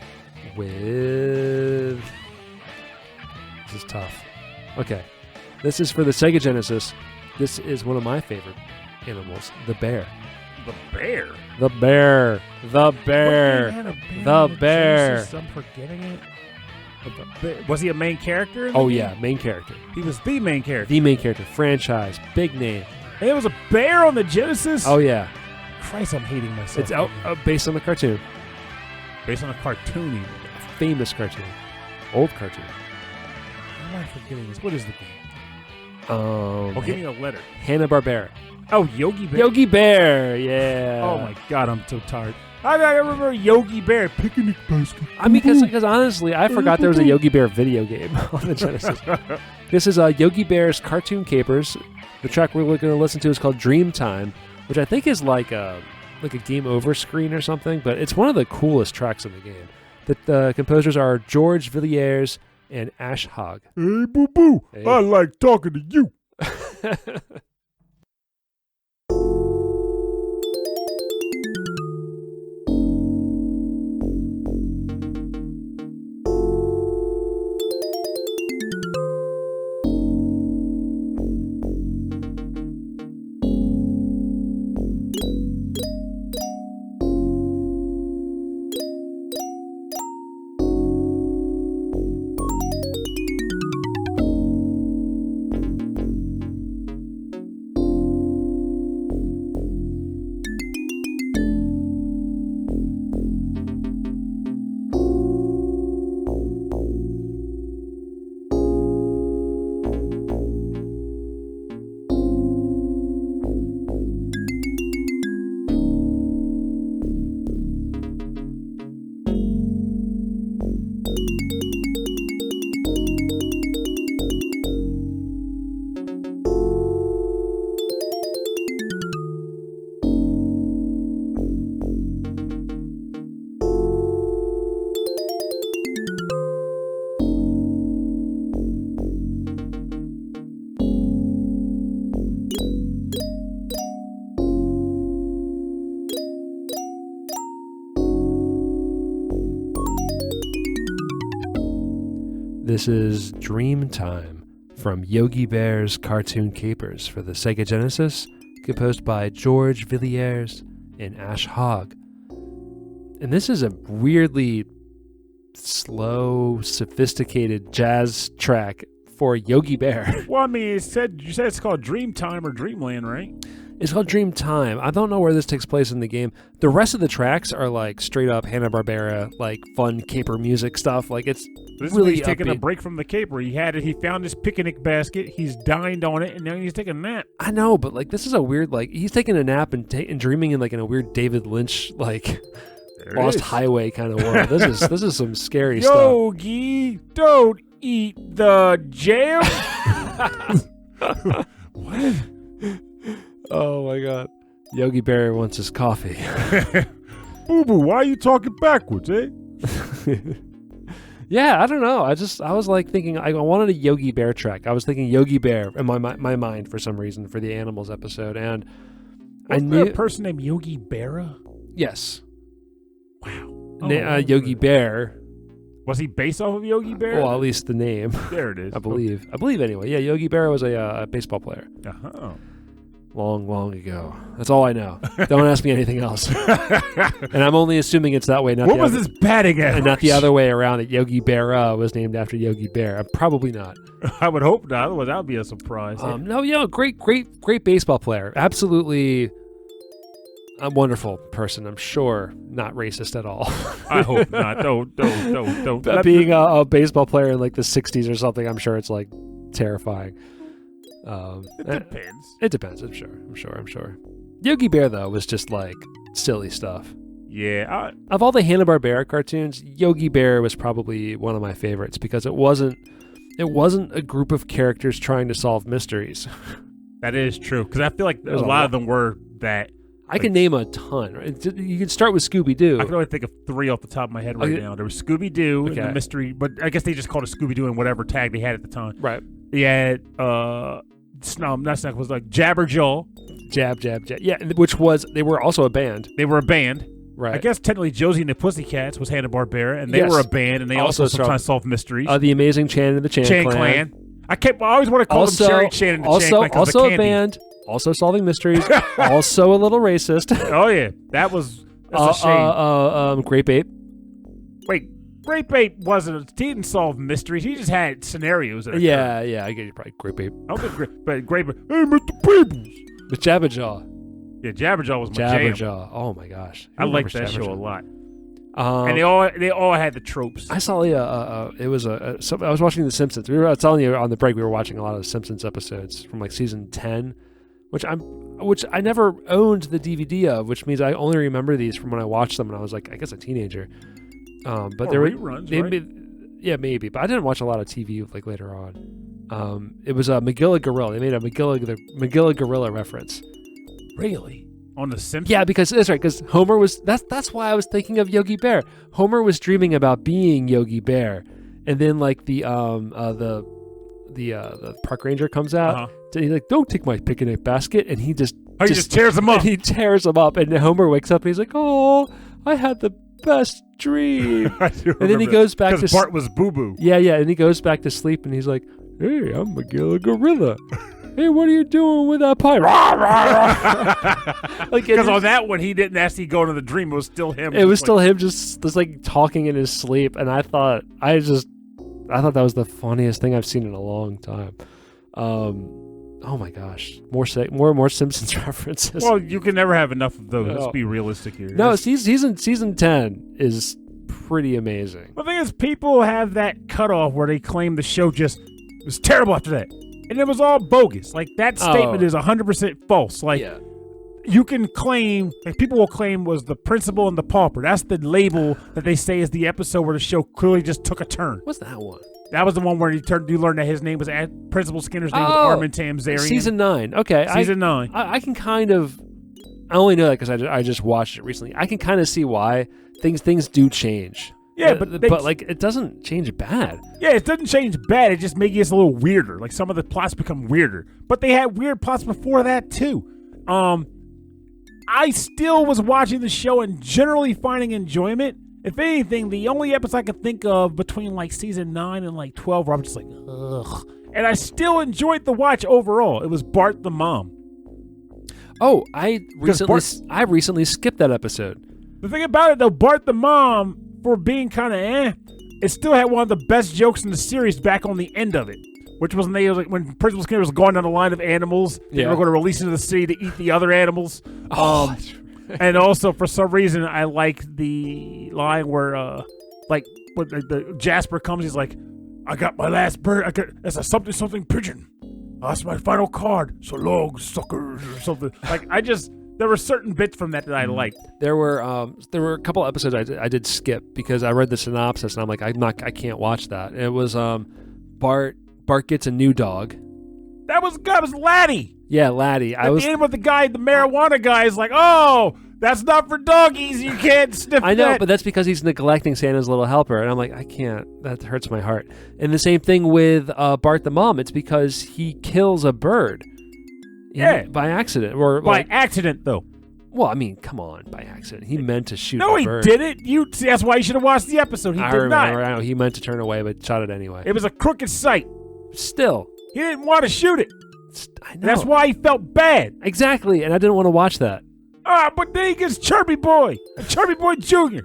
with... This is tough. Okay. This is for the Sega Genesis. This is one of my favorite animals, the bear. The bear? The bear. The bear. The bear. I'm forgetting it. Was he a main character? Yeah, main character. He was the main character. The main character. Franchise. Big name. And it was a bear on the Genesis? Oh, yeah. Christ, I'm hating myself. It's based on the cartoon. Based on a cartoon, even. A famous cartoon. Old cartoon. How am I forgetting this? What is the game? Give me a letter. Hanna-Barbera. Oh, Yogi Bear. Yogi Bear, yeah. Oh, my God, I'm so tired. I remember Yogi Bear, picnic basket. I mean, because honestly, I forgot there was a Yogi Bear video game on the Genesis. This is Yogi Bear's Cartoon Capers. The track we're going to listen to is called Dreamtime, which I think is like a game over screen or something, but it's one of the coolest tracks in the game. The composers are George Villiers and Ash Hogg. Hey, boo-boo, hey. I like talking to you. This is Dream Time from Yogi Bear's Cartoon Capers for the Sega Genesis, composed by George Villiers and Ash Hogg. And this is a weirdly slow, sophisticated jazz track for Yogi Bear. Well, I mean, you said it's called Dream Time or Dreamland, right? It's called Dream Time. I don't know where this takes place in the game. The rest of the tracks are like straight up Hanna-Barbera, like fun caper music stuff. Like it's This really is he's taking a upbeat. break from the caper. He found his picnic basket. He's dined on it, and now he's taking a nap. I know, but like this is a weird like he's taking a nap and dreaming in like in a weird David Lynch like There it Lost is. Highway kind of world. This is some scary stuff. Yogi, don't eat the jam. What? Oh my god. Yogi Bear wants his coffee. Boo boo, why are you talking backwards, eh? Yeah, I don't know. I was like thinking I wanted a Yogi Bear track. I was thinking Yogi Bear in my mind for some reason for the animals episode, and Wasn't there a person named Yogi Berra? yes, Wow. Yogi Bear. Was he based off of Yogi Bear? Well, at least the name, There it is. I believe. I believe anyway. Yeah, Yogi Bear was a baseball player Uh-huh. long ago. That's all I know. Don't ask me anything else. And I'm only assuming it's that way. Not What the was other, his batting average? and not the other way around. That Yogi Berra was named after Yogi Bear. Probably not. I would hope not. Otherwise, that would be a surprise. No, great baseball player. Absolutely a wonderful person. I'm sure not racist at all. I hope not. Don't. But being a baseball player in like the 60s or something, I'm sure it's like terrifying. It depends. It depends. I'm sure. Yogi Bear though was just like silly stuff. Yeah. Of all the Hanna-Barbera cartoons, Yogi Bear was probably one of my favorites because it wasn't a group of characters trying to solve mysteries. That is true. Because I feel like a There's a lot lot. of them were that. I can name a ton. Right? You can start with Scooby-Doo. I can only think of 3 off the top of my head right Okay. now. There was Scooby-Doo and Okay. the mystery, but I guess they just called it Scooby-Doo and whatever tag they had at the time. Right. They had, not Snack, was like Jabberjaw. Jab. Yeah, which was, they were also a band. They were a band. Right. I guess technically Josie and the Pussycats was Hanna-Barbera, and they Yes. were a band, and they Also also sometimes solved mysteries. The Amazing Chan and the Chan Clan. I always want to call them Cherry Chan and the Chan Clan 'cause Also of a candy. band. Also solving mysteries. Also a little racist. Oh, yeah. That's a shame. Grape Ape. Wait, Grape Ape he didn't solve mysteries. He just had scenarios. That occurred. Yeah, I get you probably Grape Ape. I don't think but Grape Ape, hey, Mr. Peoples. The Jabberjaw. Yeah, Jabberjaw was my jam. Jabberjaw. Oh my gosh. I Who liked remembers that show a Jabberjaw? lot. And they all had the tropes. I saw it was I was watching The Simpsons. I was telling you on the break we were watching a lot of Simpsons episodes from like season 10, which I never owned the DVD of, which means I only remember these from when I watched them when I was like I guess a teenager. But there were reruns, right? yeah, maybe, but I didn't watch a lot of TV like later on. It was a Magilla Gorilla. They made a Magilla Gorilla reference. Really? On The Simpsons? Yeah, because that's right. Because Homer was that's why I was thinking of Yogi Bear. Homer was dreaming about being Yogi Bear, and then like the park ranger comes out. Uh-huh. And he's like, "Don't take my picnic basket," and he just tears them up. And he tears them up, and Homer wakes up and he's like, "Oh, I had the best dream." I do And then he remember goes back because to Bart was Boo Boo. yeah, and he goes back to sleep, and he's like, "Hey, I'm Magilla Gorilla. Hey, what are you doing with that pie?" Like Because on that one, he didn't actually go into the dream. It was still him. it was still him just like talking in his sleep, and I thought that was the funniest thing I've seen in a long time. Oh my gosh, more Simpsons references. Well, you can never have enough of those. No. Let's be realistic here. No, season 10 is pretty amazing. The thing is, people have that cutoff where they claim the show just was terrible after that. And it was all bogus. Like, that statement is 100% false. Like, Yeah. you can claim, like, people will claim was the principal and the pauper. That's the label that they say is the episode where the show clearly just took a turn. What's that one? That was the one where you learned that his name was, Principal Skinner's name was Armin Tamzarian. Season 9. Okay. Season 9. I can kind of, I only know that because I just watched it recently. I can kind of see why things do change. Yeah, but like it doesn't change bad. Yeah, it doesn't change bad. It just makes it a little weirder. Like some of the plots become weirder. But they had weird plots before that too. I still was watching the show and generally finding enjoyment. If anything, the only episode I can think of between like season 9 and like 12 where I'm just like, ugh. And I still enjoyed the watch overall. It was Bart the Mom. Oh, I recently skipped that episode. The thing about it though, Bart the Mom, for being kind of it still had one of the best jokes in the series back on the end of it. Which was when Principal Skinner was going down the line of animals, they were going to release into the city to eat the other animals. And also, for some reason, I like the line where, when the Jasper comes, he's like, "I got my last bird. That's a something pigeon. That's my final card. So long, suckers," or something. There were certain bits from that I liked. There were a couple episodes I did skip because I read the synopsis and I'm like, I can't watch that. It was Bart gets a new dog. That was Laddie. Yeah, Laddie. At the end with the marijuana guy is like, "Oh, that's not for doggies. You can't sniff I know, that." but that's because he's neglecting Santa's little helper. And I'm like, I can't. That hurts my heart. And the same thing with Bart the Mom. It's because he kills a bird. By accident. By accident, though. Well, I mean, come on, by accident. He meant to shoot No, the he bird. didn't. That's why you should have watched the episode. He did not. I know. He meant to turn away, but shot it anyway. It was a crooked sight. Still. He didn't want to shoot it. I know. And that's why he felt bad. Exactly, and I didn't want to watch that. But then he gets Chirpy Boy. Chirpy Boy Jr.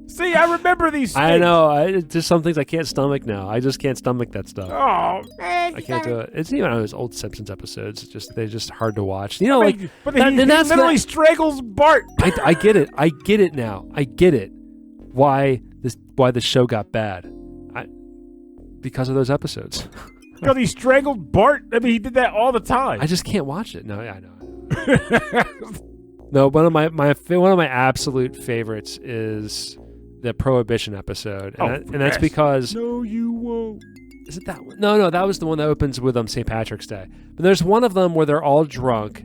See, I remember these things. I know. Just some things I can't stomach now. I just can't stomach that stuff. Oh, man. I can't do it. It's even on those old Simpsons episodes. They're just hard to watch. You know, he literally strangles Bart. I get it. I get it now. I get it. Why the show got bad. Because of those episodes. Because he strangled Bart? I mean, he did that all the time. I just can't watch it. No, I know. No, one of my absolute favorites is the Prohibition episode, and that's because no, you won't. Is it that one? No, that was the one that opens with St. Patrick's Day. But there's one of them where they're all drunk,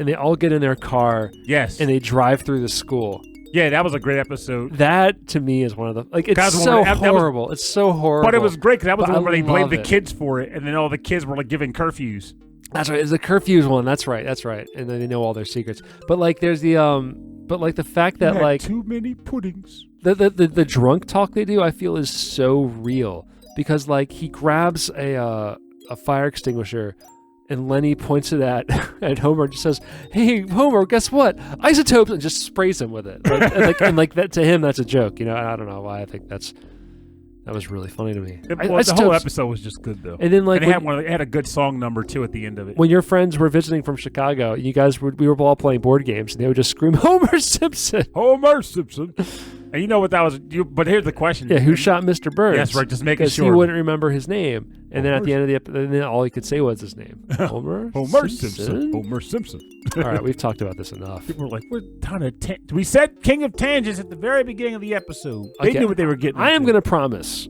and they all get in their car. Yes, and they drive through the school. Yeah, that was a great episode. That to me is one of the it's so horrible. It's so horrible. But it was great because that was the one where they blamed the kids for it, and then all the kids were like giving curfews. That's right. It's the curfews one. That's right. And then they know all their secrets. But like, there's the the fact that like too many puddings. The drunk talk they do, I feel is so real because like he grabs a fire extinguisher. And Lenny points it at Homer and just says, "Hey, Homer, guess what? Isotopes!" and just sprays him with it. Like that to him, that's a joke. You know, I don't know why. I think that was really funny to me. The whole episode was just good though. And then like it had a good song number too at the end of it. When your friends were visiting from Chicago, we were all playing board games, and they would just scream, "Homer Simpson! Homer Simpson!" And you know what that was? But here's the question: yeah, who shot Mr. Burns? That's right. Just making sure he wouldn't remember his name. And then at the end of the episode, then all he could say was his name: Homer Simpson. Homer Simpson. All right, we've talked about this enough. People were like, "What ton of we said King of Tangents at the very beginning of the episode. They knew what they were getting. I am going to promise.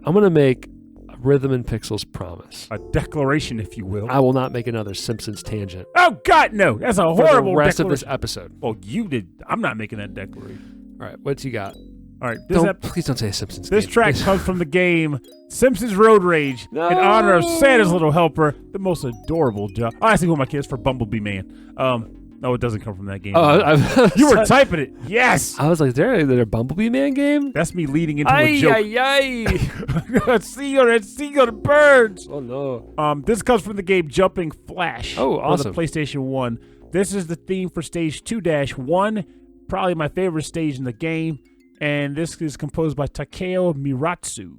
I'm going to make a Rhythm and Pixels promise. A declaration, if you will. I will not make another Simpsons tangent. Oh God, no! That's a horrible for the rest of this episode. Well, you did. I'm not making that declaration. All right, what you got? All right, please don't say a Simpsons. This track comes from the game Simpsons Road Rage in honor of Santa's little helper, the most adorable job. I actually want my kids for Bumblebee Man. No, it doesn't come from that game. You were typing it. Yes. I was like, is there a Bumblebee Man game? That's me leading into a joke. See the birds. Oh no. This comes from the game Jumping Flash. Oh, awesome. On the PlayStation 1. This is the theme for Stage 2-1. Probably my favorite stage in the game. And this is composed by Takeo Miratsu.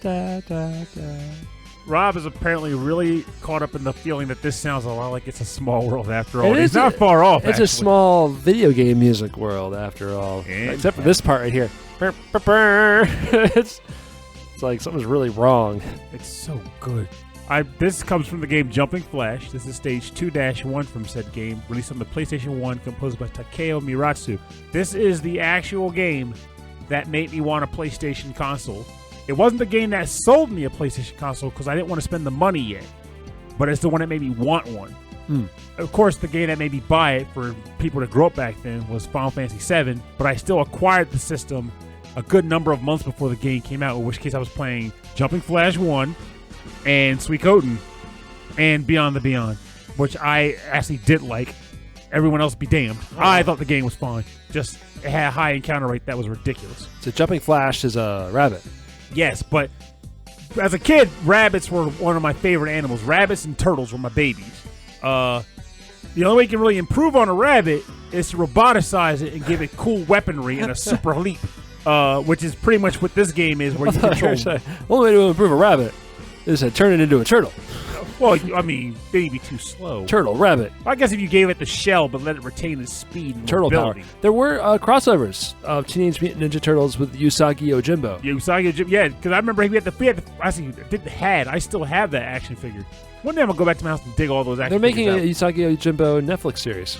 da, da, da. Rob is apparently really caught up in the feeling that this sounds a lot like It's a Small World after all. It It's is not far off, It's actually. a small video game music world after all. Except for this part right here. It's like something's really wrong. It's so good. This comes from the game Jumping Flash. This is stage 2-1 from said game, released on the PlayStation 1, composed by Takeo Miratsu. This is the actual game that made me want a PlayStation console. It wasn't the game that sold me a PlayStation console because I didn't want to spend the money yet, but it's the one that made me want one. Of course, the game that made me buy it for people that grew up back then was Final Fantasy VII, but I still acquired the system a good number of months before the game came out, in which case I was playing Jumping Flash 1 and Suikoden and Beyond the Beyond, which I actually did like. Everyone else be damned. I thought the game was fine. Just it had a high encounter rate that was ridiculous. So Jumping Flash is a rabbit. Yes, but as a kid, rabbits were one of my favorite animals. Rabbits and turtles were my babies. The only way you can really improve on a rabbit is to roboticize it and give it cool weaponry and a super leap, which is pretty much what this game is, where you control. The only way to improve a rabbit is to turn it into a turtle. Well, I mean, they'd be too slow. Turtle, rabbit. I guess if you gave it the shell but let it retain its speed and Turtle power. mobility. There were crossovers of Teenage Mutant Ninja Turtles with Usagi Yojimbo. Usagi, yeah, because I remember I still have that action figure. One day I'm going to go back to my house and dig all those action They're making a figures Usagi Yojimbo Netflix series.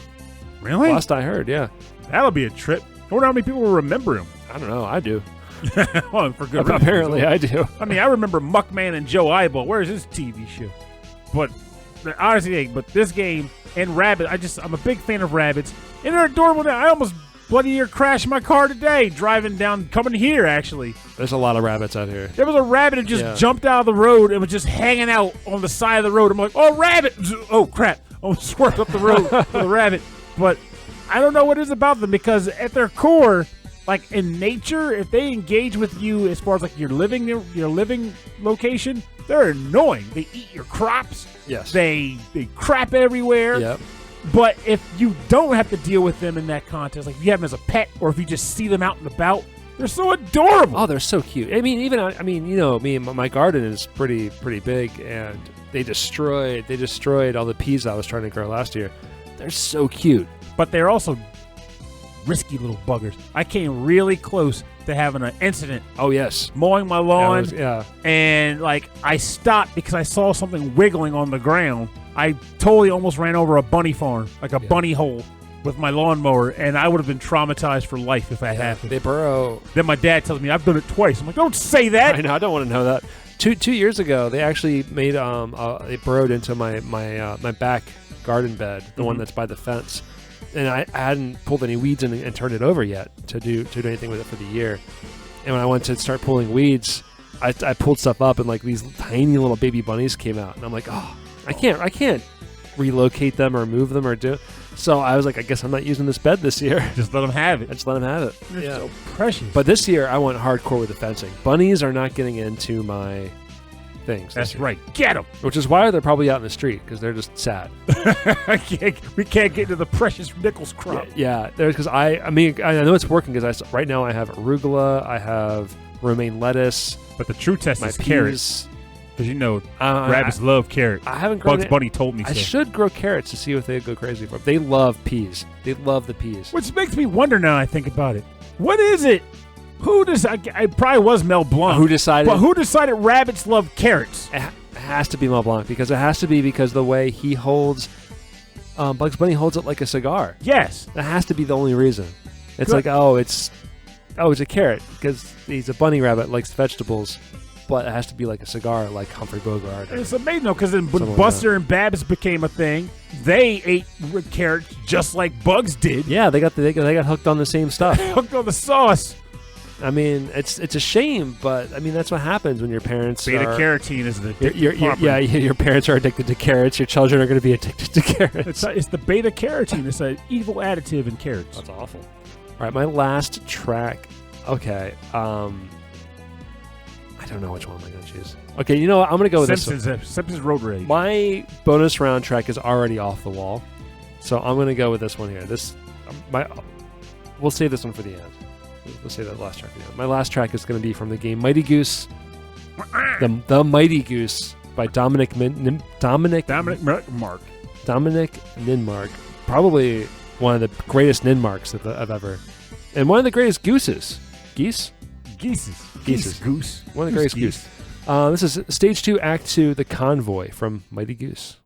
Really? Last I heard, yeah. That'll be a trip. I wonder how many people will remember him. I don't know. I do. Well, for good reason. Apparently, I do. I mean, I remember Muckman and Joe Eyeball. Where's his TV show? But honestly, but this game and Rabbit, I'm a big fan of rabbits. And they're adorable. I almost bloody near crashed my car today coming here, actually. There's a lot of rabbits out here. There was a rabbit that just jumped out of the road and was just hanging out on the side of the road. I'm like, oh, rabbit! Oh, crap. I swerved up the road for the rabbit. But I don't know what it is about them, because at their core, like in nature, if they engage with you as far as like your living location, they're annoying. They eat your crops. Yes. They crap everywhere. Yep. But if you don't have to deal with them in that context, like if you have them as a pet or if you just see them out and about, they're so adorable. Oh, they're so cute. I mean, me and my garden is pretty big, and they destroyed all the peas I was trying to grow last year. They're so cute. But they're also risky little buggers. I came really close to having an incident. Oh, yes. Mowing my lawn. Yeah. And like I stopped because I saw something wiggling on the ground. I totally almost ran over a bunny farm, like a bunny hole, with my lawnmower, and I would have been traumatized for life if that happened. They burrow. Then my dad tells me I've done it twice. I'm like, don't say that. I know. I don't want to know that. Two years ago, they actually made they burrowed into my back garden bed, the one that's by the fence. And I hadn't pulled any weeds and turned it over yet to do anything with it for the year. And when I went to start pulling weeds, I pulled stuff up, and like these tiny little baby bunnies came out, and I'm like, oh, I can't relocate them or move them or do. So I was like, I guess I'm not using this bed this year. Just let them have it. I just let them have it. They're so precious. But this year I went hardcore with the fencing. Bunnies are not getting into my things. That's right. Get them. Which is why they're probably out in the street, because they're just sad. We can't get into the precious Nichols crop. Yeah, because I know it's working, because right now I have arugula, I have romaine lettuce. But the true test is peas. Carrots. Because rabbits love carrots. I haven't grown Bugs Bunny told me so. I should grow carrots to see what they go crazy for. They love peas. They love the peas. Which makes me wonder now I think about it. What is it? It probably was Mel Blanc. Who decided? But who decided rabbits love carrots? It has to be Mel Blanc, because the way he holds, Bugs Bunny holds it like a cigar. Yes. That has to be the only reason. It's like, it's a carrot, because he's a bunny rabbit, likes vegetables. But it has to be like a cigar, like Humphrey Bogart. It's amazing, though, because when Buster and Babs became a thing, they ate carrots just like Bugs did. Yeah, they got hooked on the same stuff. Hooked on the sauce. I mean, it's a shame, but I mean that's what happens when your parents beta-carotene is the your parents are addicted to carrots. Your children are going to be addicted to carrots. It's the beta-carotene. It's an evil additive in carrots. That's awful. All right, my last track. Okay. I don't know which one I'm going to choose. Okay, you know what? I'm going to go with Simpsons Road Rage. My bonus round track is already off the wall, so I'm going to go with this one here. We'll save this one for the end. Let's say that last track for the end. My last track is going to be from the game Mighty Goose The Mighty Goose by Dominic Mark. Ninmark. Probably one of the greatest Ninmarks that I've ever. And one of the greatest Gooses. Geese? Geese. Goose. One of the greatest Goose. This is Stage 2, Act 2, The Convoy from Mighty Goose.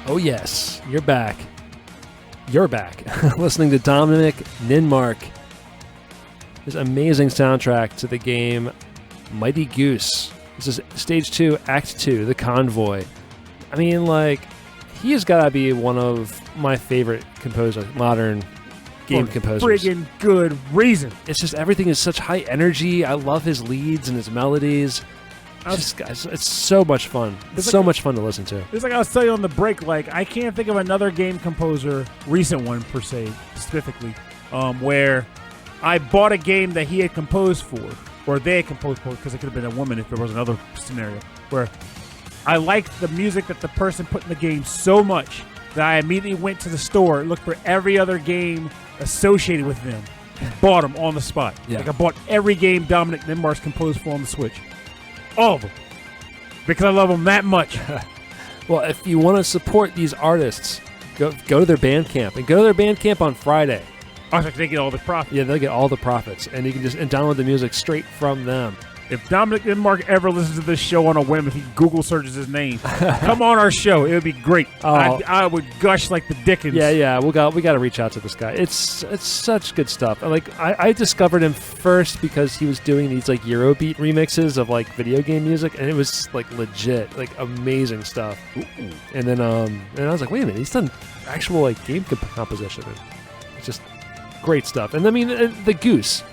Oh yes, you're back. You're back. Listening to Dominic Ninmark. This amazing soundtrack to the game Mighty Goose. This is Stage 2, Act 2, The Convoy. I mean, like, he has got to be one of my favorite composers, modern game composers. Friggin' good reason. It's just everything is such high energy. I love his leads and his melodies. It's so much fun. It's so much fun to listen to. It's like I was telling you on the break, like, I can't think of another game composer, recent one per se, specifically, where I bought a game that he had composed for, or they had composed for, because it could have been a woman if there was another scenario, where I liked the music that the person put in the game so much that I immediately went to the store and looked for every other game associated with them and bought them on the spot. Yeah. Like, I bought every game Dominic Ninmark's composed for on the Switch. All of them. Because I love them that much. Well, if you want to support these artists, go to their Bandcamp. And go to their Bandcamp on Friday. Oh, so they get all the profits. Yeah, they'll get all the profits. And you can just download the music straight from them. If Dominic Ninmark ever listens to this show on a whim, if he Google searches his name, come on our show. It would be great. Oh. I would gush like the Dickens. Yeah. We got to reach out to this guy. It's such good stuff. Like I discovered him first because he was doing these like Eurobeat remixes of like video game music, and it was like legit, like amazing stuff. Ooh. And then and I was like, wait a minute, he's done actual like game composition. It's just great stuff. And I mean, the Goose,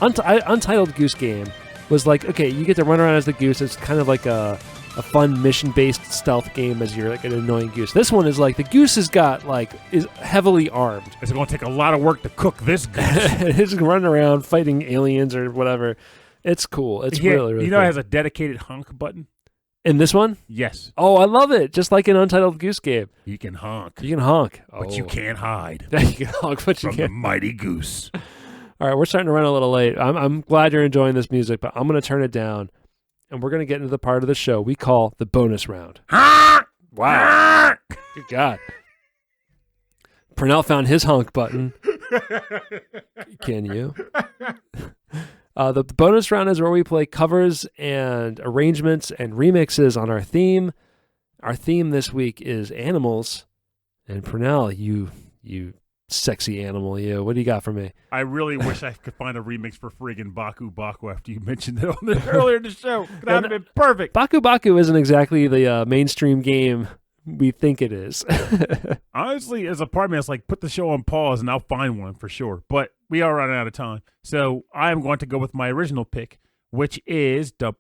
Untitled Goose game. Was like, okay, you get to run around as the goose. It's kind of like a fun mission-based stealth game as you're like an annoying goose. This one is like the goose is heavily armed. It's going to take a lot of work to cook this goose. It's running around fighting aliens or whatever. It's cool. It's really cool. It has a dedicated honk button? In this one? Yes. Oh, I love it. Just like an Untitled Goose game. You can honk. You can honk. But you can't hide. You can honk, but you can't. can't. The Mighty Goose. All right, we're starting to run a little late. I'm glad you're enjoying this music, but I'm going to turn it down, and we're going to get into the part of the show we call the bonus round. Wow. Good God. Purnell found his honk button. Can you? The bonus round is where we play covers and arrangements and remixes on our theme. Our theme this week is animals, and Purnell, you sexy animal, you. What do you got for me? I really wish I could find a remix for friggin' Baku Baku after you mentioned it on the, earlier in the show. That would have been perfect. Baku Baku isn't exactly the mainstream game we think it is. Honestly, as a part of me, it's like, put the show on pause and I'll find one for sure. But we are running out of time. So I am going to go with my original pick, which is a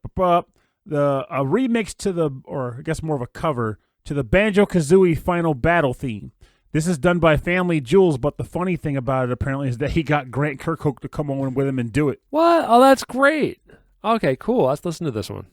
remix to the, or I guess more of a cover, to the Banjo-Kazooie Final Battle theme. This is done by FamilyJules, but the funny thing about it apparently is that he got Grant Kirkhope to come on with him and do it. What? Oh, that's great. Okay, cool. Let's listen to this one.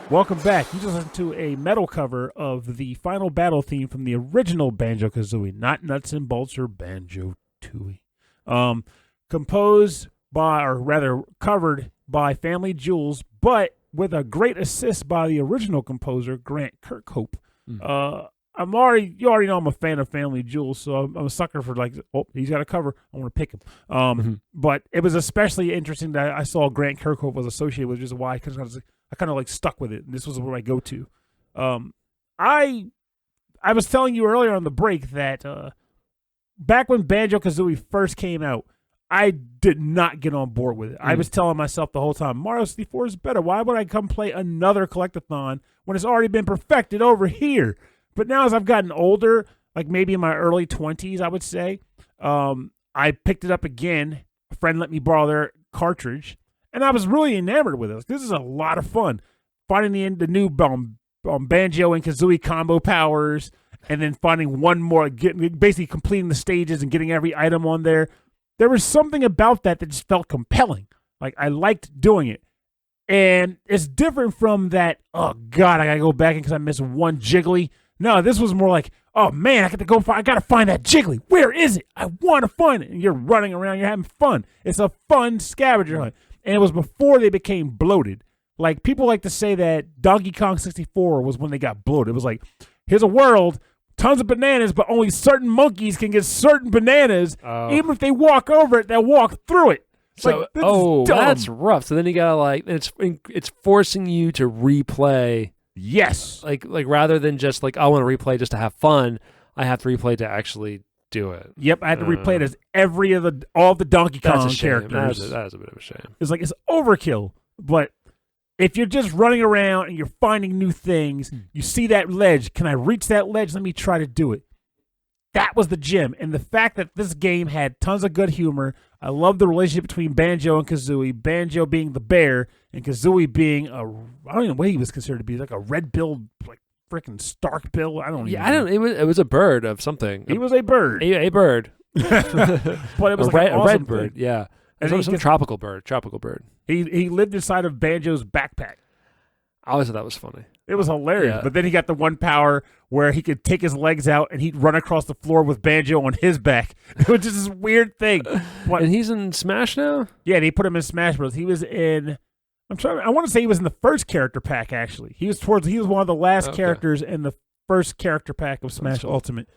Welcome back. You just listened to a metal cover of the Final Battle theme from the original Banjo-Kazooie, not Nuts and Bolts or Banjo-Tooie. Composed by, or rather covered by FamilyJules, but with a great assist by the original composer, Grant Kirkhope. You already know I'm a fan of FamilyJules, so I'm a sucker for he's got a cover, I want to pick him. But it was especially interesting that I saw Grant Kirkhope was associated with, just why I kind of stuck with it, and this was where I go to. I was telling you earlier on the break that back when Banjo-Kazooie first came out, I did not get on board with it. I was telling myself the whole time, Mario 64 is better. Why would I come play another collectathon when it's already been perfected over here? But now as I've gotten older, like maybe in my early 20s, I would say, I picked it up again. A friend let me borrow their cartridge, and I was really enamored with it. This is a lot of fun. Finding the new Banjo and Kazooie combo powers, and then finding one more, basically completing the stages and getting every item on there. There was something about that just felt compelling. Like, I liked doing it. And it's different from that, oh, God, I got to go back because I missed one Jiggly. No, this was more like, oh man, I got to find that Jiggly. Where is it? I want to find it. And you're running around, you're having fun. It's a fun scavenger hunt. And it was before they became bloated. Like, people like to say that Donkey Kong 64 was when they got bloated. It was like, here's a world, tons of bananas, but only certain monkeys can get certain bananas. Even if they walk over it, they'll walk through it. So, that's rough. So then you gotta it's forcing you to replay. Yes. Like rather than just like, I want to replay just to have fun, I have to replay to actually do it. Yep, I had to replay it as all the Donkey Kong characters. That is a bit of a shame. It's like, it's overkill. But if you're just running around and you're finding new things, you see that ledge. Can I reach that ledge? Let me try to do it. That was the gem. And the fact that this game had tons of good humor. I love the relationship between Banjo and Kazooie. Banjo being the bear and Kazooie being I don't even know what he was considered to be, like a red-billed, like freaking stark bill. I don't even know. It was a bird of something. He was a bird. A bird. But it was like a red bird, yeah. And some tropical bird. He lived inside of Banjo's backpack. I always thought that was funny. It was hilarious. Yeah. But then he got the one power where he could take his legs out and he'd run across the floor with Banjo on his back. It was just this weird thing. But, and he's in Smash now? Yeah, they put him in Smash Bros. He was in, I want to say he was in the first character pack, actually. He was one of the last characters in the first character pack of Smash Ultimate.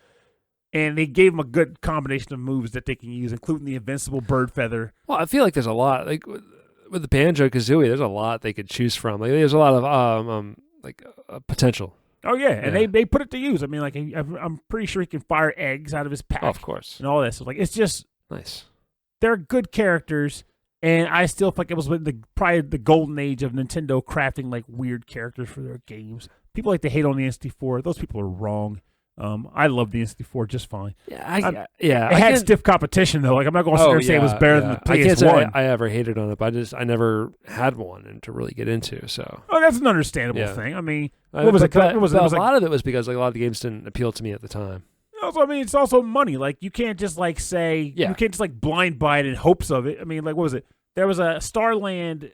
And they gave him a good combination of moves that they can use, including the invincible bird feather. Well, I feel like there's a lot, like with the Banjo Kazooie, there's a lot they could choose from. Like, there's a lot of potential. Oh yeah, and they put it to use. I mean, like, I'm pretty sure he can fire eggs out of his pack. Oh, of course, and all this. So, like, it's just nice. They're good characters, and I still feel like it was probably the golden age of Nintendo crafting like weird characters for their games. People like to hate on the N64. Those people are wrong. I love the N64 just fine. Yeah, it had stiff competition though. Like, I'm not going to sit there and say it was better than the PS1. I can't say I ever hated on it, but I never had one and to really get into. So that's an understandable thing. I mean, a lot of it was because like a lot of the games didn't appeal to me at the time. Also, I mean, it's also money. Like, you can't just like say you can't just like blind buy it in hopes of it. I mean, like, what was it? There was a Starland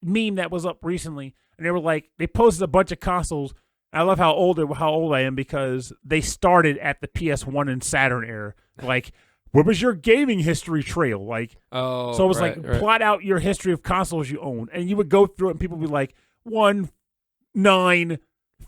meme that was up recently, and they were like, they posted a bunch of consoles. I love how old I am because they started at the PS1 and Saturn era. Like, what was your gaming history trail? Like, so it was plot out your history of consoles you own, and you would go through it, and people would be like 1, 9,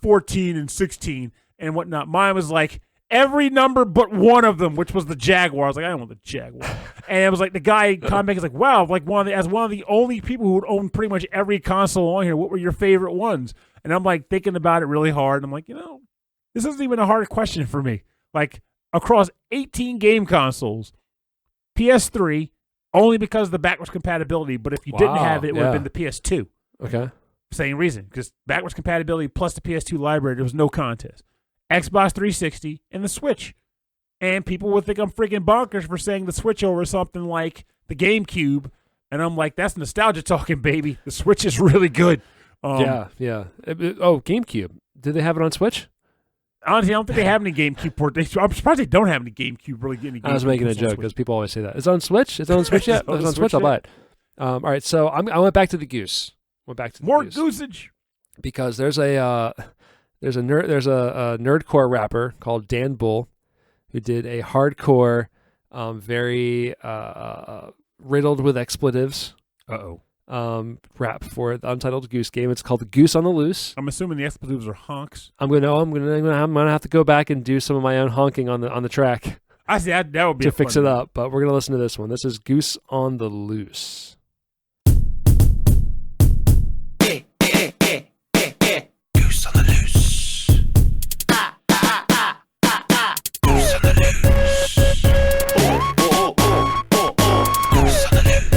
14, and 16, and whatnot. Mine was like every number but one of them, which was the Jaguar. I was like, I don't want the Jaguar. And it was like the guy commenting is like, wow, like as one of the only people who would own pretty much every console on here, what were your favorite ones? And I'm like thinking about it really hard. And I'm like, this isn't even a hard question for me. Like, across 18 game consoles, PS3, only because of the backwards compatibility. But if you didn't have it, it would have been the PS2. Okay. Same reason, because backwards compatibility plus the PS2 library, there was no contest. Xbox 360 and the Switch. And people would think I'm freaking bonkers for saying the Switch over something like the GameCube. And I'm like, that's nostalgia talking, baby. The Switch is really good. Yeah. GameCube. Did they have it on Switch? Honestly, I don't think they have any GameCube port. I'm surprised they don't have any GameCube. Really, any GameCube. I was making a joke because people always say that. It's on Switch. It's on Switch yet? It's on Switch. I'll buy it. All right. So I went back to the Goose. More Goosage. Because there's a nerdcore rapper called Dan Bull who did a hardcore, very riddled with expletives. Rap for the Untitled Goose game. It's called the Goose on the Loose. I'm assuming the expletives are honks. I'm gonna have to go back and do some of my own honking on the track. I see that would be to fix it up. But we're gonna listen to this one. This is Goose on the Loose. Goose on the loose. Goose on the loose. Goose on the loose.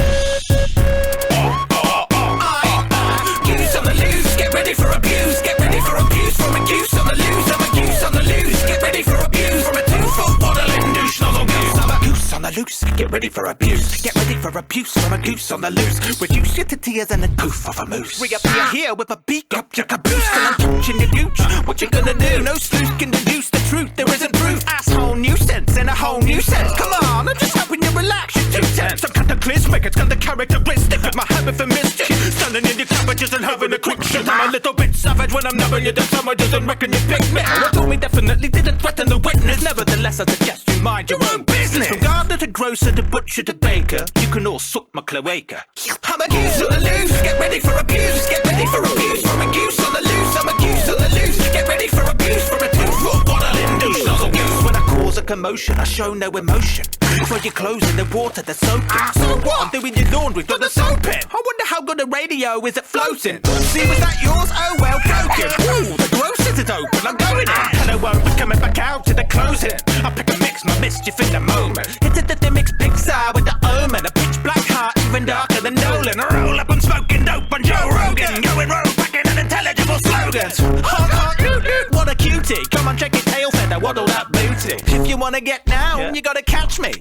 Goose on the loose. Get ready for abuse. Get ready for abuse from a goose on the loose. I'm a goose on the loose. Get ready for abuse from a 2-foot waddling douche nozzle goose. I'm a goose on the loose. Get ready for abuse. Get ready for abuse from a goose on the loose. Reduce you to tears and a goof of a moose. Reappear here with a beak up your caboose. And I'm touching your gooch. What you gonna do? No sleuth can deduce the truth. There isn't proof. Asshole nuisance in a whole new sense. Come on, I'm just helping you relax. You're too tense. I'm cataclysmic. It's got the characteristic of my habit for mischief. Standing in your cabbages and having a quick shit. I'm a little bit savage when I'm nubbing you to someone doesn't reckon you pick me. What told me definitely didn't threaten the witness. Nevertheless, I suggest you mind your own business. From gardener to grocer to butcher to baker, you can all suck my cloaca. I'm a goose on the loose, get ready for abuse. Get ready for abuse from a goose on the loose. I'm a goose on the loose, get ready for abuse from a 2-foot bottling douche nozzle goose. When I cause a commotion, I show no emotion. Throw your clothes in the water, they're soaking. So what? I'm doing your laundry, got the soap in. I wonder how good a radio is at floating. See, was that yours? Oh well, broken. Ooh, the grocer's is open, I'm going in. And I won't be coming back out to the closing. I pick a mix, my mischief in the moment. Hit it at the mix Pixar with the omen. A pitch black heart, even darker than Nolan. Roll up and smoking dope on Joe Rogan. Going road packing unintelligible slogans. Honk, honk, doot, doot, what a cutie. Come on, check your tail feather, waddle that booty. If you wanna get down, you gotta catch me.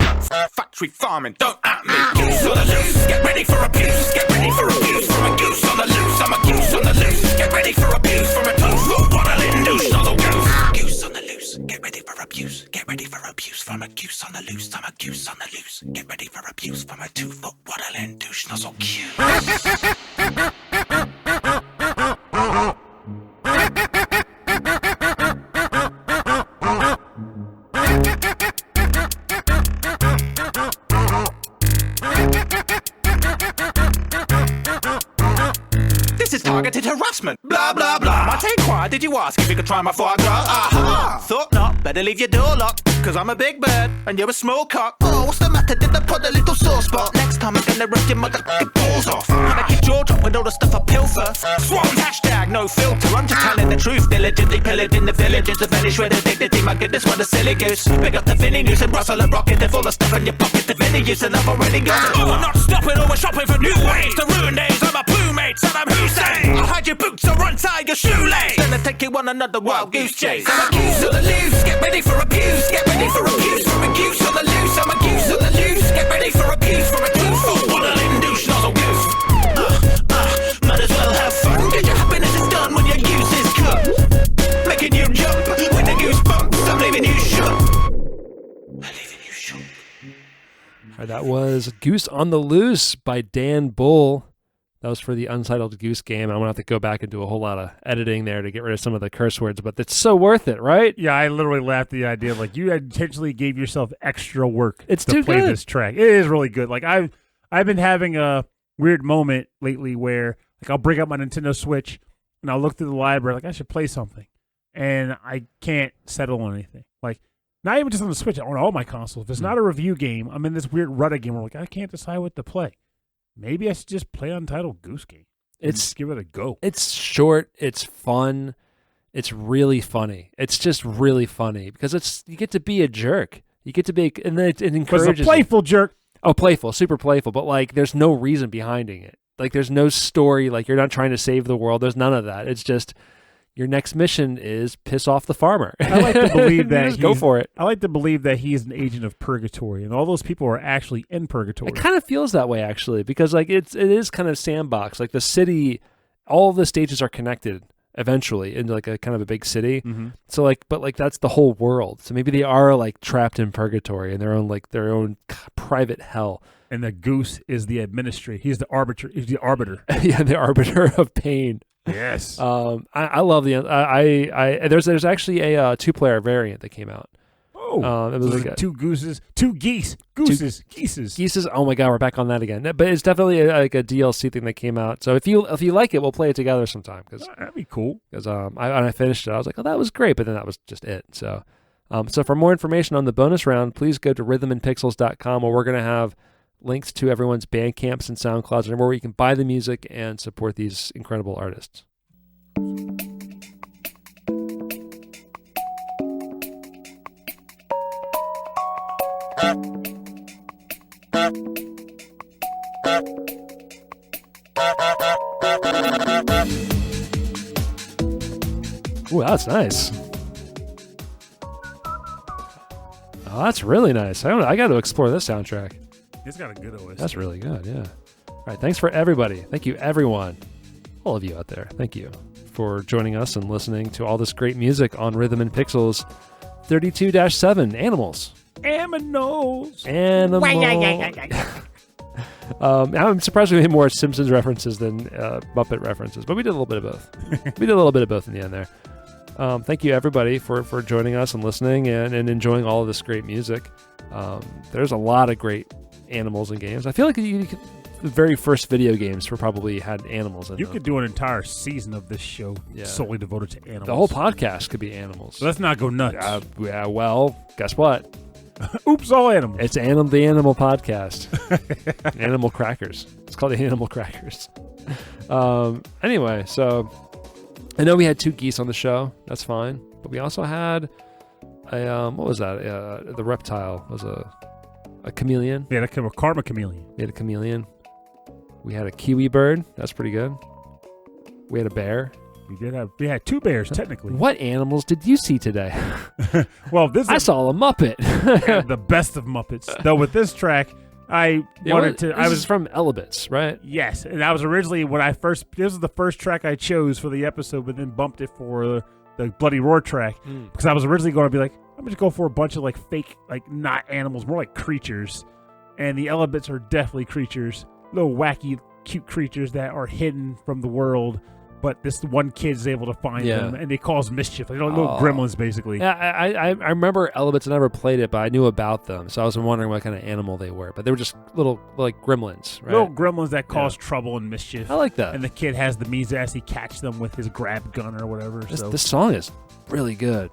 Factory farming, don't at me. Goose on the loose, get ready for abuse. Get ready for abuse from a goose on the loose. I'm a goose on the loose, get ready for abuse from a 2-foot bottling douche nozzle goose. Goose on the loose, get ready for abuse. Get ready for abuse from a goose on the loose. I'm a goose on the loose, get ready for abuse from a 2-foot bottling douche nozzle goose. This is targeted harassment. Blah, blah, blah. I take why did you ask if you could try my foie gras? Aha! Thought not. Better leave your door locked. Cause I'm a big bird and you're a small cock. Oh, what's the matter? Did I put a little sore spot? Next time I'm gonna rip your motherfucking balls off. And I keep jaw drop with all the stuff I pilfer. Swans, hashtag no filter. I'm just telling the truth. Diligently pillaging the villages of any shred of dignity. My goodness, what a silly goose. Big up the Vinny news and Russell and Rocket. They're full of stuff in your pocket. The Vinny use and I've already got it. Oh, I'm not stopping, always shopping for new ways to ruin days. I'm a plumate, Saddam Hussein. I'll hide your boots or untie your shoelace. Then I take you on another wild goose chase. I'm a goose on the loose, get ready for abuse. Get ready for abuse from a goose on the loose. I'm a goose on the loose, get ready for abuse from a 2-foot bottling douche nozzle goose. Might as well have fun, cause your happiness is done when your goose is cut. Making you jump with the goosebumps, I'm leaving you shook. I'm leaving you shook. All right, that was Goose on the Loose by Dan Bull. That was for the Untitled Goose game. I'm going to have to go back and do a whole lot of editing there to get rid of some of the curse words, but it's so worth it, right? Yeah, I literally laughed at the idea of like you intentionally gave yourself extra work It's to too play good. this track. It is really good. Like I've been having a weird moment lately where like I'll bring up my Nintendo Switch and I'll look through the library like I should play something, and I can't settle on anything. Like not even just on the Switch, on all my consoles. If it's not a review game, I'm in this weird rut again where like I can't decide what to play. Maybe I should just play Untitled Goose Game. Just give it a go. It's short. It's fun. It's really funny. It's just really funny because you get to be a jerk. You get to be, and then it encourages. It's a playful jerk. Oh, playful, super playful. But like, there's no reason behind it. Like, there's no story. Like, you're not trying to save the world. There's none of that. It's just your next mission is piss off the farmer. I like to believe that just go for it. I like to believe that he's an agent of purgatory, and all those people are actually in purgatory. It kind of feels that way actually, because like it is kind of sandbox. Like the city, all of the stages are connected eventually into like a kind of a big city. Mm-hmm. So like, but like that's the whole world. So maybe they are like trapped in purgatory in their own private hell. And the goose is the administrator. He's the arbiter. He's the arbiter. Yeah, the arbiter of pain. Yes. I love there's actually a 2-player variant that came out. Oh, it was so like two gooses, two geese, gooses, geeses. Geeses. Oh my god, we're back on that again. But it's definitely like a DLC thing that came out. So if you like it, we'll play it together sometime. Because that'd be cool. Because I finished it, I was like, oh, that was great. But then that was just it. So, so for more information on the bonus round, please go to rhythmandpixels.com, where we're gonna have links to everyone's Bandcamps and SoundClouds, and where you can buy the music and support these incredible artists. Ooh, that's nice. Oh, that's really nice. I got to explore this soundtrack. It's got a good OST. That's really good, yeah. All right, thanks for everybody. Thank you, everyone. All of you out there. Thank you for joining us and listening to all this great music on Rhythm and Pixels 32-7, Animals. Aminos. Animals. I'm surprised we made more Simpsons references than Muppet references, but we did a little bit of both. We did a little bit of both in the end there. Thank you, everybody, for joining us and listening and enjoying all of this great music. There's a lot of great animals in games. I feel like the very first video games probably had animals in them. You could do an entire season of this show solely devoted to animals. The whole podcast could be animals. So let's not go nuts. Yeah, well, guess what? Oops, all animals. It's the Animal Podcast. Animal Crackers. It's called the Animal Crackers. Anyway, so I know we had 2 geese on the show. That's fine. But we also had a, what was that? The reptile was a chameleon. Yeah, a karma chameleon. We had a chameleon. We had a kiwi bird. That's pretty good. We had a bear. We had 2 bears, technically. What animals did you see today? Well, I saw a Muppet. The best of Muppets. Though with this track, I was from Elebits, right? Yes, and I was originally this was the first track I chose for the episode, but then bumped it for the Bloody Roar track because I was originally going to be like, I'm going to go for a bunch of like fake, like not animals, more like creatures, and the Elebits are definitely creatures, little wacky, cute creatures that are hidden from the world. But this one kid is able to find them, and they cause mischief. Like, little gremlins, basically. Yeah, I remember Elebits. I never played it, but I knew about them. So I was wondering what kind of animal they were. But they were just little, like, gremlins, right? Little gremlins that cause trouble and mischief. I like that. And the kid has the means to actually catch them with his grab gun or whatever. This song is really good.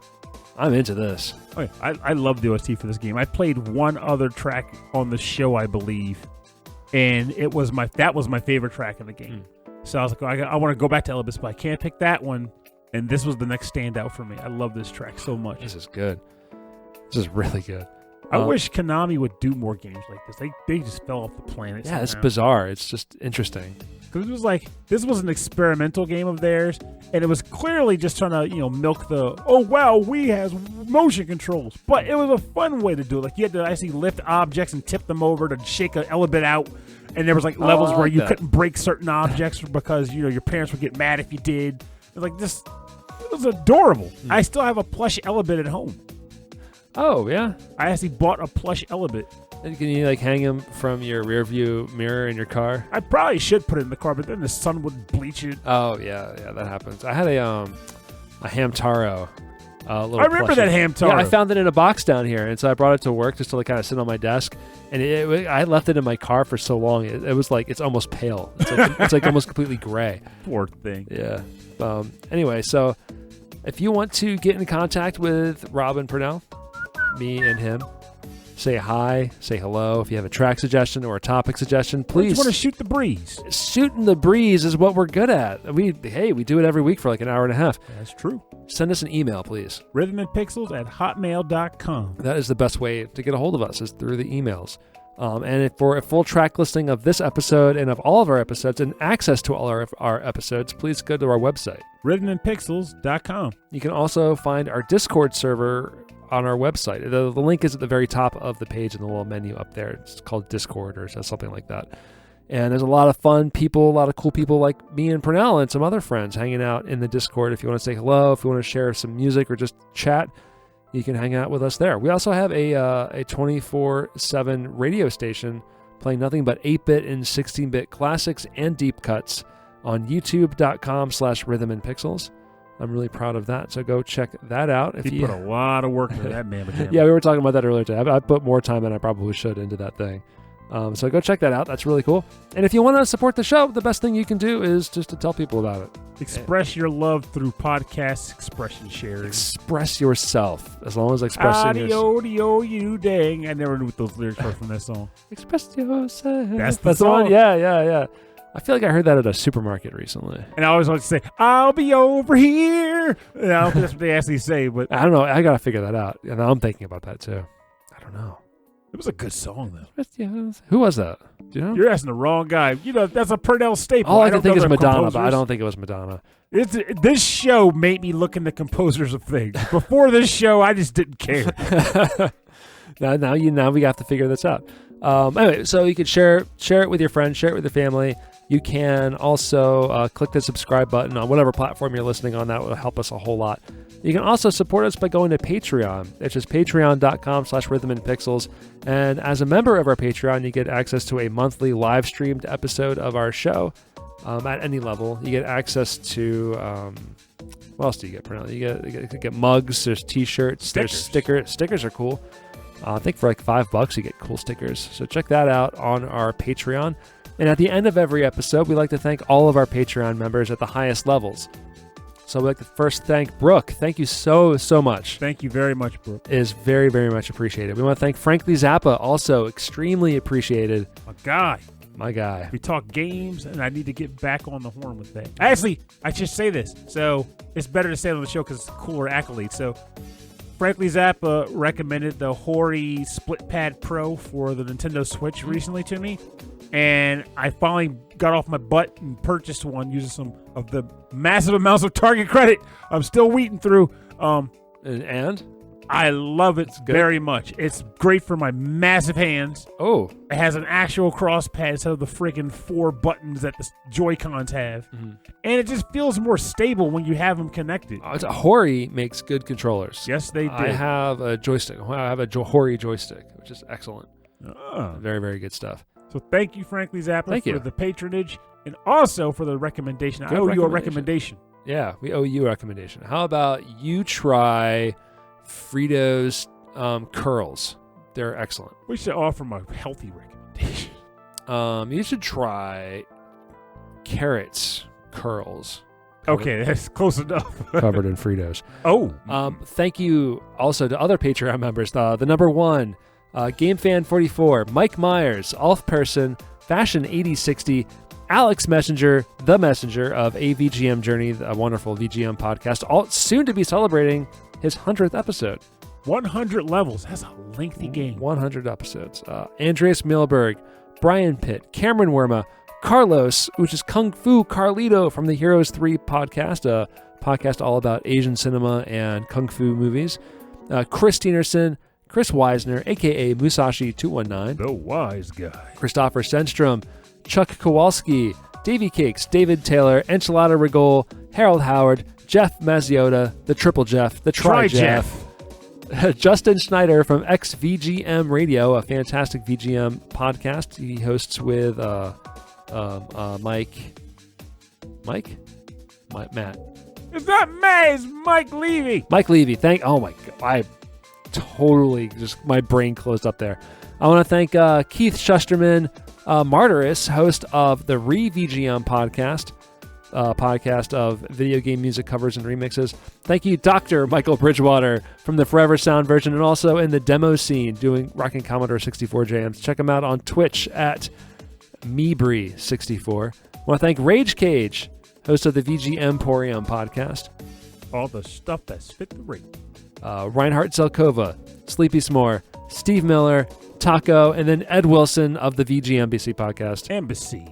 I'm into this. Oh, yeah. I love the OST for this game. I played one other track on the show, I believe, and that was my favorite track in the game. So I was like, I want to go back to Elebits, but I can't pick that one. And this was the next standout for me. I love this track so much. This is good. This is really good. I wish Konami would do more games like this. They just fell off the planet. Yeah, it's bizarre. It's just interesting. Because it was like, this was an experimental game of theirs, and it was clearly just trying to, milk the, we has motion controls. But it was a fun way to do it. Like, you had to actually lift objects and tip them over to shake an Elebit out. And there was like levels where you couldn't break certain objects because, your parents would get mad if you did. It was like this. It was adorable. I still have a plush Elebit at home. Oh, yeah? I actually bought a plush Elebit. And can you, hang him from your rear view mirror in your car? I probably should put it in the car, but then the sun would bleach it. Oh, yeah, that happens. I had a Hamtaro. I remember that Hamtaro. Yeah, I found it in a box down here, and so I brought it to work just to kind of sit on my desk. And I left it in my car for so long, it was like it's almost pale. It's like almost completely gray. Poor thing. Yeah. Anyway, so if you want to get in contact with Robin Purnell, me and him, say hi, say hello. If you have a track suggestion or a topic suggestion, please. I just want to shoot the breeze. Shooting the breeze is what we're good at. We do it every week for like an hour and a half. That's true. Send us an email, please. rhythmandpixels@hotmail.com. That is the best way to get a hold of us, is through the emails. And for a full track listing of this episode and of all of our episodes and access to all our episodes, please go to our website. rhythmandpixels.com. You can also find our Discord server on our website. The link is at the very top of the page in the little menu up there. It's called Discord or something like that. And there's a lot of fun people, a lot of cool people like me and Purnell and some other friends hanging out in the Discord. If you want to say hello, if you want to share some music or just chat, you can hang out with us there. We also have a 24/7 radio station playing nothing but 8-bit and 16-bit classics and deep cuts on youtube.com/rhythmandpixels. I'm really proud of that, so go check that out. He put a lot of work into that, man. Yeah, we were talking about that earlier today. I put more time than I probably should into that thing. So go check that out. That's really cool. And if you want to support the show, the best thing you can do is just to tell people about it. Express your love through podcast expression sharing. Express yourself, as long as expressing yourself. You dang. I never knew what those lyrics were from that song. Express yourself. That's the song. One? Yeah. I feel like I heard that at a supermarket recently. And I always like to say, I'll be over here. And I don't think that's what they actually say, but I don't know. I got to figure that out. And I'm thinking about that too. I don't know. It was a good song, though. Who was that? Do you know? You're asking the wrong guy. That's a Purnell staple. All I can think is Madonna, but I don't think it was Madonna. This show made me look into composers of things. Before this show, I just didn't care. Now we have to figure this out. Anyway, so you can share it with your friends, share it with your family. You can also click the subscribe button on whatever platform you're listening on. That will help us a whole lot. You can also support us by going to Patreon. It's just patreon.com/rhythmandpixels. And as a member of our Patreon, you get access to a monthly live streamed episode of our show at any level. You get access to, what else do you get, Pernell? You get mugs, there's t-shirts, there's stickers. Stickers are cool. I think for like $5 you get cool stickers. So check that out on our Patreon. And at the end of every episode, we like to thank all of our Patreon members at the highest levels. So we'd like to first thank Brooke. Thank you so much. Thank you very much, Brooke. It is very, very much appreciated. We want to thank Frankly Zappa, also extremely appreciated. My guy. We talk games, and I need to get back on the horn with that. Actually, I should say this. So it's better to say it on the show because it's a cooler accolade. So Frankly Zappa recommended the Hori Split Pad Pro for the Nintendo Switch recently to me. And I finally got off my butt and purchased one using some of the massive amounts of Target credit I'm still weeding through. And? I love it very much. It's great for my massive hands. Oh. It has an actual cross pad instead of the friggin' 4 buttons that the Joy-Cons have. Mm-hmm. And it just feels more stable when you have them connected. Hori makes good controllers. Yes, they do. I have a joystick. I have a Hori joystick, which is excellent. Very, very good stuff. So thank you, Frankly Zappa, for the patronage and also for the recommendation. I owe you a recommendation. Yeah, we owe you a recommendation. How about you try Fritos curls? They're excellent. We should offer my healthy recommendation. You should try carrots curls. Okay, that's close enough. Covered in Fritos. Oh. Thank you also to other Patreon members. The number one, GameFan44, Mike Myers, Alf Person, Fashion 8060, Alex Messenger, the messenger of a VGM Journey, a wonderful VGM podcast, all soon to be celebrating his 100th episode. 100 levels. That's a lengthy game. 100 episodes. Andreas Milberg, Brian Pitt, Cameron Werma, Carlos, which is Kung Fu Carlito from the Heroes 3 podcast, a podcast all about Asian cinema and Kung Fu movies. Chris Tienerson, Chris Weisner, a.k.a. Musashi219. The wise guy. Christopher Senstrom, Chuck Kowalski, Davey Cakes, David Taylor, Enchilada Rigol, Harold Howard, Jeff Mazziota, the Triple Jeff, the Tri Jeff, Justin Schneider from XVGM Radio, a fantastic VGM podcast he hosts with Matt. It's not May, it's Mike Levy. Mike Levy, oh my God, I totally my brain closed up there. I want to thank Keith Shusterman, Martyrus, host of the Re-VGM podcast of video game music covers and remixes. Thank you, Dr. Michael Bridgewater from the Forever Sound version and also in the demo scene doing rocking Commodore 64 jams. Check him out on Twitch at Mebri64. I want to thank Rage Cage, host of the VG Emporium podcast. All the stuff that's fit the ring. Reinhard Zelkova, Sleepy S'more, Steve Miller, Taco, and then Ed Wilson of the VG Embassy podcast. Embassy.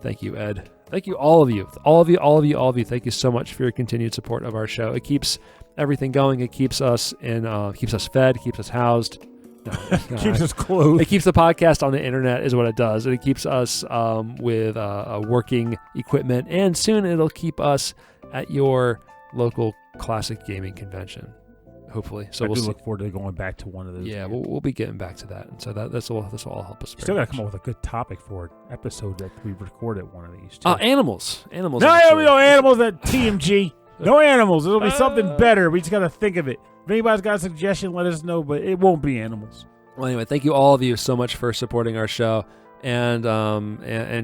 Thank you, Ed. Thank you, all of you. All of you. Thank you so much for your continued support of our show. It keeps everything going. It keeps us keeps us fed, keeps us housed. Keeps us clothed. It keeps the podcast on the internet is what it does. And it keeps us with working equipment. And soon it'll keep us at your local classic gaming convention. Hopefully. So we'll look forward to going back to one of those. Yeah, we'll be getting back to that. And so this will all help us. Still got to come up with a good topic for an episode that we record at one of these. Too. Animals. No animals at TMG. No animals. It'll be something better. We just got to think of it. If anybody's got a suggestion, let us know, but it won't be animals. Well, anyway, thank you all of you so much for supporting our show and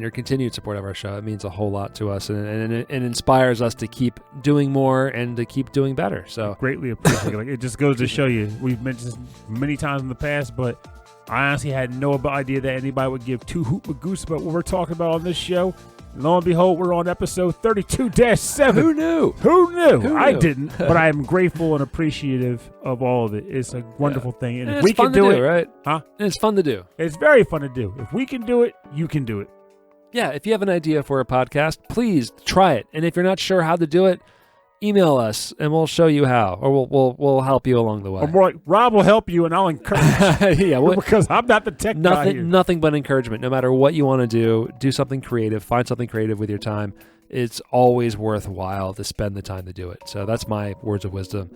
your continued support of our show. It means a whole lot to us and it inspires us to keep doing more and to keep doing better. So greatly appreciate it. It just goes to show you, we've mentioned this many times in the past, but I honestly had no idea that anybody would give two hoot with Goose about what we're talking about on this show. And lo and behold, we're on episode 32-7. Who knew? Who knew? I didn't, but I am grateful and appreciative of all of it. It's a wonderful thing. And if we can do it, right? Huh? And it's fun to do. It's very fun to do. If we can do it, you can do it. Yeah, if you have an idea for a podcast, please try it. And if you're not sure how to do it, email us and we'll show you how, or we'll help you along the way. Or more like, Rob will help you and I'll encourage you. Yeah, because I'm not the tech guy here. Nothing but encouragement. No matter what you want to do something creative, find something creative with your time. It's always worthwhile to spend the time to do it. So that's my words of wisdom.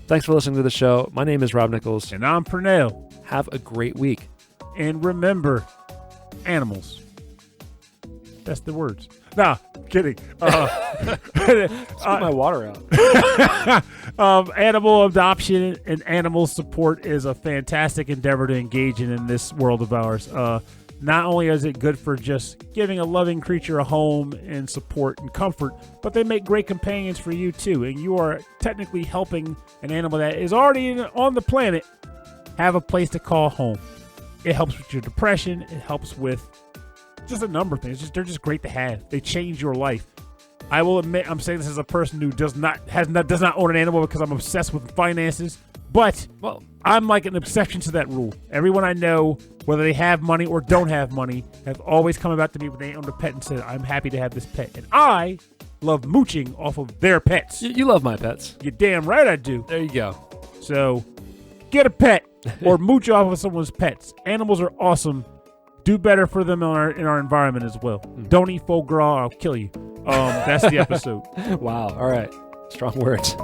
Thanks for listening to the show. My name is Rob Nichols. And I'm Pernell. Have a great week. And remember, animals. That's the words. Nah, kidding. Spit my water out. Animal adoption and animal support is a fantastic endeavor to engage in this world of ours. Not only is it good for just giving a loving creature a home and support and comfort, but they make great companions for you too. And you are technically helping an animal that is already on the planet have a place to call home. It helps with your depression. It helps with just a number of things. They're just great to have. They change your life. I will admit, I'm saying this as a person who does not own an animal because I'm obsessed with finances. But I'm like an exception to that rule. Everyone I know, whether they have money or don't have money, have always come about to me when they owned a pet and said, I'm happy to have this pet. And I love mooching off of their pets. You love my pets. You're damn right I do. There you go. So get a pet or mooch off of someone's pets. Animals are awesome. Do better for them in our environment as well. Don't eat foie gras, I'll kill you. That's the episode. Wow. All right. Strong words.